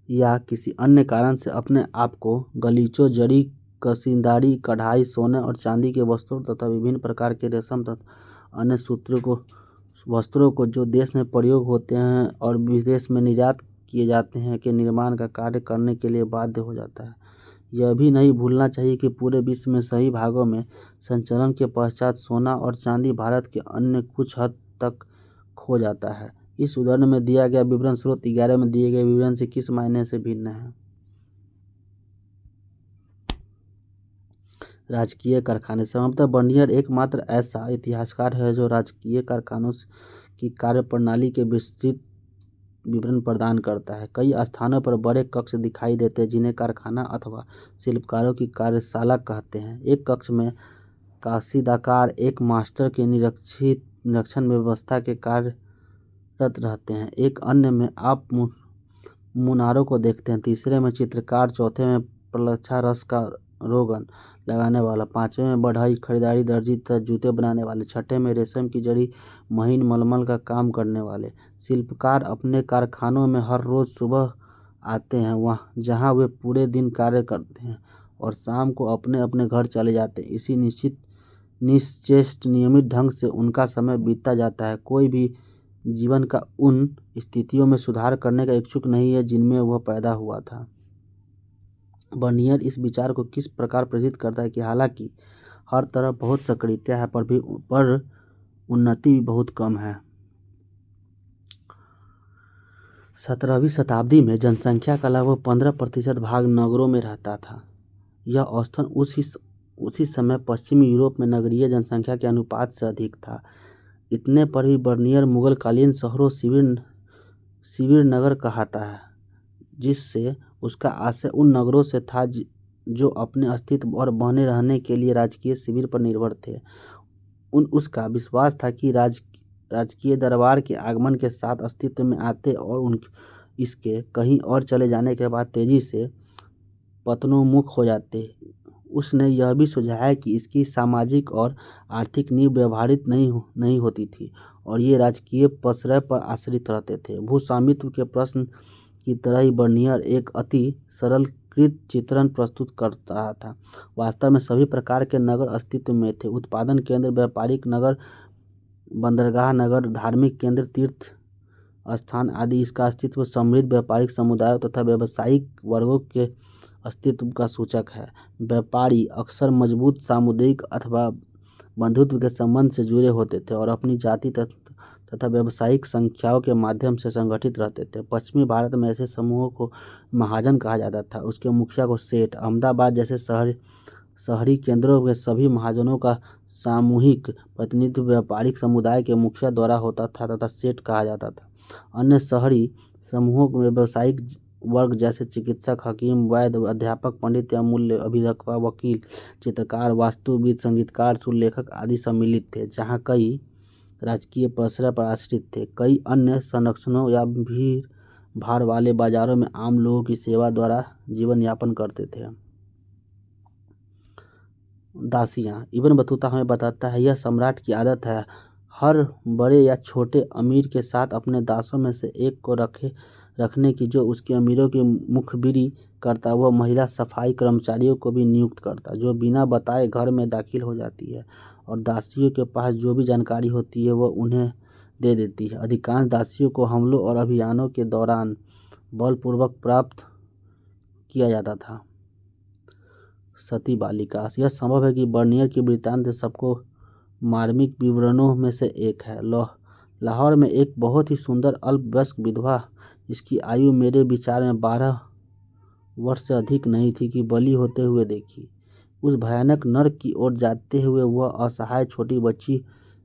या किसी अन्य कारण से अपने आप को गलीचों, जड़ी, कसीदारी, कढ़ाई, सोने और चांदी के वस्त्रों तथा विभिन्न प्रकार के रेशम तथा अन्य वस्त्रों को जो देश में प्रयोग होते हैं और विदेश में निर्यात किए जाते हैं के निर्माण का कार्य करने के लिए बाध्य हो जाता है। यह भी नहीं भूलना चाहिए कि पूरे विश्व में सही भागों में संचरण के पश्चात सोना और चांदी भारत के अन्य कुछ हद तक खो जाता है। इस उदाहरण में दिया गया विवरण स्रोत 11 में दिए गए विवरण से किस मायने से भिन्न है? राजकीय कारखाने संभवतः बर्नियर एकमात्र ऐसा इतिहासकार है जो राजकीय कारखानों की कार्यप्रणाली के विस्तृत विवरण प्रदान करता है। कई स्थानों पर बड़े कक्ष दिखाई देते हैं जिन्हें कारखाना अथवा शिल्पकारों की कार्यशाला कहते हैं। एक कक्ष में कासीदाकार एक मास्टर के निरीक्षण व्यवस्था के कार्यरत रहते हैं, एक अन्य में आप मुनारों को देखते हैं, तीसरे में चित्रकार, चौथे में पलच्छा रस का रोगन लगाने वाला, पांचवें में बढ़ई, खरीदारी, दर्जी तथा जूते बनाने वाले, छठे में रेशम की जड़ी, महीन मलमल का काम करने वाले। शिल्पकार अपने कारखानों में हर रोज सुबह आते हैं, जहां वे पूरे दिन कार्य करते हैं और शाम को अपने अपने घर चले जाते हैं। इसी निश्चेष्ट नियमित ढंग से उनका समय बीतता जाता है। कोई भी जीवन का उन स्थितियों में सुधार करने का इच्छुक नहीं है जिनमें वह पैदा हुआ था। बर्नियर इस विचार को किस प्रकार प्रेरित करता है कि हालांकि हर तरफ बहुत सक्रियता है पर उन्नति भी बहुत कम है। 17वीं शताब्दी में जनसंख्या का लगभग 15% भाग नगरों में रहता था। यह औसतन उसी समय पश्चिमी यूरोप में नगरीय जनसंख्या के अनुपात से अधिक था। इतने पर भी बर्नियर मुगल कालीन शहरों शिविर नगर कहता है, जिससे उसका आशय उन नगरों से था जो अपने अस्तित्व और बने रहने के लिए राजकीय शिविर पर निर्भर थे। उसका विश्वास था कि राजकीय दरबार के आगमन के साथ अस्तित्व में आते और इसके कहीं और चले जाने के बाद तेजी से पतनोन्मुख हो जाते। उसने यह भी सुझाया कि इसकी सामाजिक और आर्थिक नींव व्यवहारिक नहीं होती थी और ये राजकीय प्रश्रय पर आश्रित रहते थे। भूस्वामित्व के प्रश्न की तरह ही बर्नियर एक अति सरलीकृत चित्रण प्रस्तुत कर रहा था। वास्तव में सभी प्रकार के नगर अस्तित्व में थे: उत्पादन केंद्र, व्यापारिक नगर, बंदरगाह नगर, धार्मिक केंद्र, तीर्थ स्थान आदि। इसका अस्तित्व समृद्ध व्यापारिक समुदायों तथा व्यावसायिक वर्गों के अस्तित्व का सूचक है। व्यापारी अक्सर मजबूत सामुदायिक अथवा बंधुत्व के संबंध से जुड़े होते थे और अपनी जाति तथा व्यावसायिक संख्याओं के माध्यम से संगठित रहते थे। पश्चिमी भारत में ऐसे समूहों को महाजन कहा जाता था, उसके मुखिया को सेठ। अहमदाबाद जैसे शहरी केंद्रों के सभी महाजनों का सामूहिक प्रतिनिधित्व व्यापारिक समुदाय के मुखिया द्वारा होता था तथा सेठ कहा जाता था। अन्य शहरी समूहों में व्यावसायिक वर्ग जैसे चिकित्सक, हकीम, वैद्य, अध्यापक, पंडित या मूल्य अभिरक्षा, वकील, चित्रकार, वास्तुविद, संगीतकार, सुलेखक आदि सम्मिलित थे, जहाँ कई राजकीय प्रश्रय पर आश्रित थे। कई अन्य संरक्षणों या भीड़ भाड़ वाले बाजारों में आम लोगों की सेवा द्वारा जीवन यापन करते थे। दासियाँ इब्न बतूता हमें बताता है, यह सम्राट की आदत है हर बड़े या छोटे अमीर के साथ अपने दासों में से एक को रखने की जो उसके अमीरों की मुखबिरी करता, वह महिला सफाई कर्मचारियों को भी नियुक्त करता, जो बिना बताए घर में दाखिल हो जाती है और दासियों के पास जो भी जानकारी होती है वह उन्हें दे देती है। अधिकांश दासियों को हमलों और अभियानों के दौरान बलपूर्वक प्राप्त किया जाता था। सती बालिका। यह संभव है कि बर्नियर की वृत्तांत सबको मार्मिक विवरणों में से एक है। लाहौर में एक बहुत ही सुंदर अल्पवयस्क विधवा, जिसकी आयु मेरे विचार में 12 वर्ष से अधिक नहीं थी, कि बलि होते हुए देखी। उस भयानक नरक की ओर जाते हुए वह असहाय छोटी बच्ची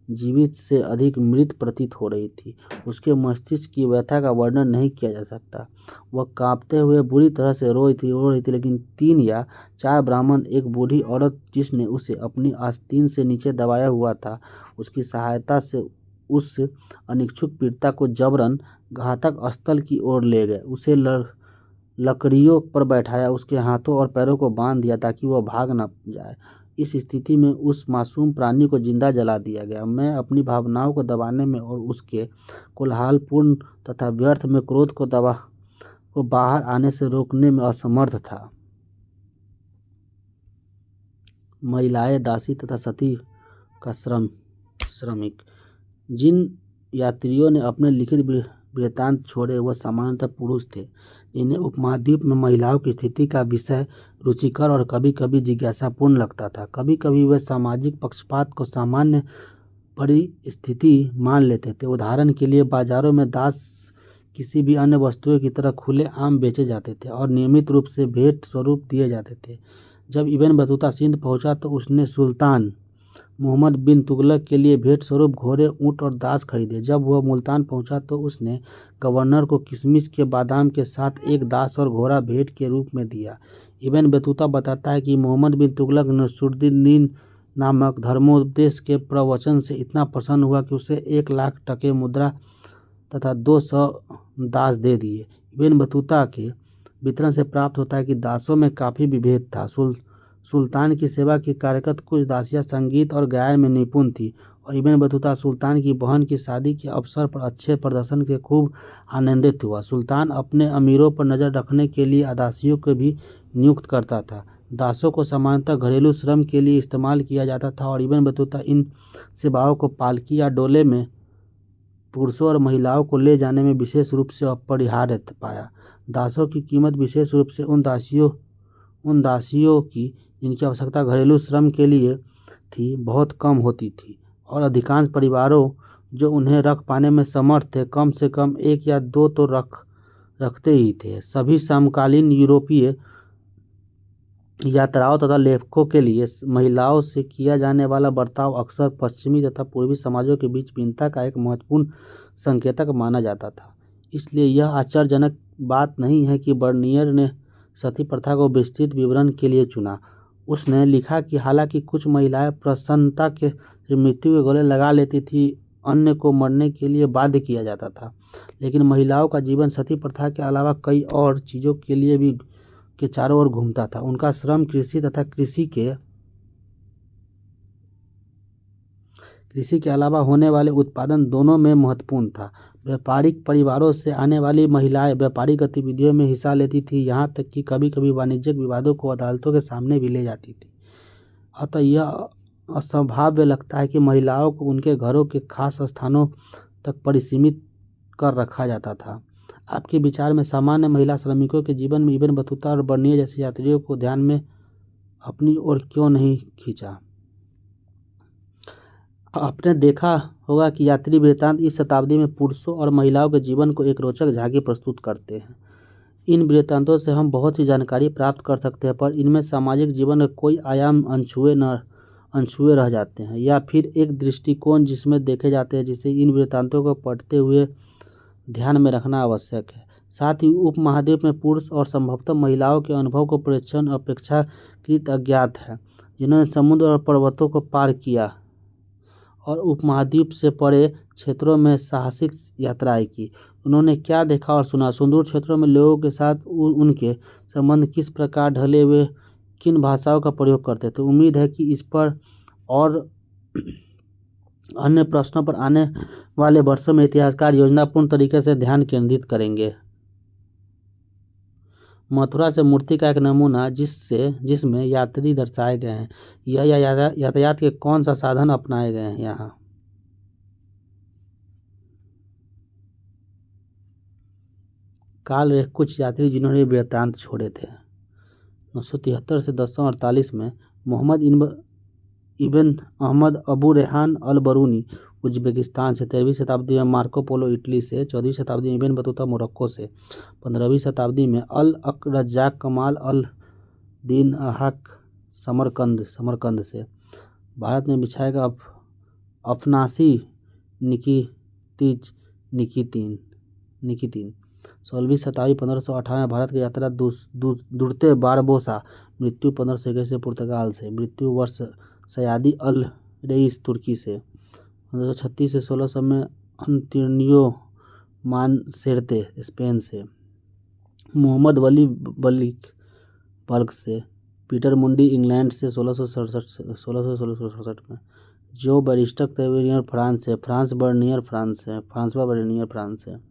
जीवित से अधिक मृत प्रतीत हो रही थी। उसके मस्तिष्क की व्यथा का वर्णन नहीं किया जा सकता। वह कांपते हुए बुरी तरह से रो रही थी, लेकिन 3 या 4 ब्राह्मण, एक बूढ़ी औरत जिसने उसे अपनी आस्तीन से नीचे दबाया हुआ था, उसकी सहायता से उस अनिच्छुक पीड़िता को जबरन घातक स्थल की ओर ले गए। उसे लकड़ियों पर बैठाया, उसके हाथों और पैरों को बांध दिया ताकि वह भाग न जाए। इस स्थिति में उस मासूम प्राणी को जिंदा जला दिया गया। मैं अपनी भावनाओं को दबाने में और उसके कोलाहलपूर्ण तथा व्यर्थ में क्रोध को बाहर आने से रोकने में असमर्थ था। महिलाएं, दासी तथा सती का श्रमिक। जिन यात्रियों ने अपने लिखित वृत्तांत छोड़े वह सामान्यतः पुरुष थे, जिन्हें उपमहाद्वीप में महिलाओं की स्थिति का विषय रुचिकर और कभी कभी जिज्ञासापूर्ण लगता था। कभी कभी वे सामाजिक पक्षपात को सामान्य परिस्थिति मान लेते थे। उदाहरण के लिए, बाजारों में दास किसी भी अन्य वस्तुओं की तरह खुले आम बेचे जाते थे और नियमित रूप से भेंट स्वरूप दिए जाते थे। जब इब्न बतूता सिंध पहुंचा तो उसने सुल्तान मोहम्मद बिन तुगलक के लिए भेंट स्वरूप घोड़े, ऊँट और दास खरीदे। जब वह मुल्तान पहुंचा तो उसने गवर्नर को किशमिश के बादाम के साथ एक दास और घोड़ा भेंट के रूप में दिया। इब्न बतूता बताता है कि मोहम्मद बिन तुगलक नसरुद्दीन नामक धर्मोपदेश के प्रवचन से इतना प्रसन्न हुआ कि उसे 1 लाख टके मुद्रा तथा 200 दास दे दिए। इब्न बतूता के वितरण से प्राप्त होता है कि दासों में काफ़ी विभेद था। सुल्तान की सेवा की कार्यरत कुछ दासियां संगीत और गायन में निपुण थी और इब्न बतूता सुल्तान की बहन की शादी के अवसर पर अच्छे प्रदर्शन के खूब आनंदित हुआ। सुल्तान अपने अमीरों पर नज़र रखने के लिए दासियों को भी नियुक्त करता था। दासों को सामान्यतः घरेलू श्रम के लिए इस्तेमाल किया जाता था और इब्न बतूता इन सेवाओं को पालकी या डोले में पुरुषों और महिलाओं को ले जाने में विशेष रूप से अपरिहार्य पाया। दासों की कीमत विशेष रूप से उन दासियों की जिनकी आवश्यकता घरेलू श्रम के लिए थी बहुत कम होती थी, और अधिकांश परिवारों जो उन्हें रख पाने में समर्थ थे कम से कम 1 या 2 तो रखते ही थे। सभी समकालीन यूरोपीय यात्राओं तथा लेखकों के लिए महिलाओं से किया जाने वाला बर्ताव अक्सर पश्चिमी तथा पूर्वी समाजों के बीच भिन्नता का एक महत्वपूर्ण संकेतक माना जाता था। इसलिए यह आश्चर्यजनक बात नहीं है कि बर्नियर ने सती प्रथा को विस्तृत विवरण के लिए चुना। उसने लिखा कि हालांकि कुछ महिलाएं प्रसन्नता के मृत्यु के गले लगा लेती थी, अन्य को मरने के लिए बाध्य किया जाता था, लेकिन महिलाओं का जीवन सती प्रथा के अलावा कई और चीज़ों के लिए भी के चारों ओर घूमता था। उनका श्रम कृषि तथा कृषि के अलावा होने वाले उत्पादन दोनों में महत्वपूर्ण था। व्यापारिक परिवारों से आने वाली महिलाएं व्यापारिक गतिविधियों में हिस्सा लेती थी, यहाँ तक कि कभी कभी वाणिज्यिक विवादों को अदालतों के सामने भी ले जाती थी। अतः यह असंभाव्य लगता है कि महिलाओं को उनके घरों के खास स्थानों तक परिसीमित कर रखा जाता था। आपके विचार में सामान्य महिला श्रमिकों के जीवन में इब्न बतूता और बर्नियर जैसे यात्रियों को ध्यान में अपनी ओर क्यों नहीं खींचा? आपने देखा होगा कि यात्री वृत्तांत इस शताब्दी में पुरुषों और महिलाओं के जीवन को एक रोचक झांकी प्रस्तुत करते हैं। इन वृत्तांतों से हम बहुत सी जानकारी प्राप्त कर सकते हैं, पर इनमें सामाजिक जीवन के कोई आयाम अनछुए रह जाते हैं, या फिर एक दृष्टिकोण जिसमें देखे जाते हैं, जिसे इन वृत्तांतों को पढ़ते हुए ध्यान में रखना आवश्यक है। साथ ही उपमहाद्वीप में पुरुष और संभवतः महिलाओं के अनुभव को प्रेक्षण अपेक्षाकृत अज्ञात है, जिन्होंने समुद्र और पर्वतों को पार किया और उपमहाद्वीप से परे क्षेत्रों में साहसिक यात्राएं की। उन्होंने क्या देखा और सुना, सुदूर क्षेत्रों में लोगों के साथ उनके संबंध किस प्रकार ढले, वे किन भाषाओं का प्रयोग करते थे। उम्मीद है कि इस पर और अन्य प्रश्नों पर आने वाले वर्षों में इतिहासकार योजनापूर्ण तरीके से ध्यान केंद्रित करेंगे। मथुरा से मूर्ति का एक नमूना जिसमें यात्री दर्शाए गए हैं। यह यातायात के कौन सा साधन अपनाए गए हैं यहाँ? काल रहे कुछ यात्री जिन्होंने वृत्तांत छोड़े थे। 973 से 1048 में मोहम्मद इब्न अहमद अबू रेहान अल बरूनी उज्बेकिस्तान से, 13वीं शताब्दी में मार्को पोलो इटली से, 14वीं शताब्दी में इब्न बतूता मोरक्को से, 15वीं शताब्दी में अल रज्जाक कमाल अल दीन अहक समरकंद से भारत में बिछाएगा अफनासी निकितीन। 16वीं शताब्दी 1558 में भारत की यात्रा दुर्ते बारबोसा, मृत्यु 1521 से पुर्तगाल से, मृत्यु वर्ष सयादी अल रईस तुर्की से, 1536 से 1600 में अंतोनियो मानसेरते स्पेन से, मोहम्मद वली बल्क से, पीटर मुंडी इंग्लैंड से 1667 में, जो बैरिस्टर तेवेनियर फ्रांस से, फ्रांसवा बर्नियर फ्रांस से।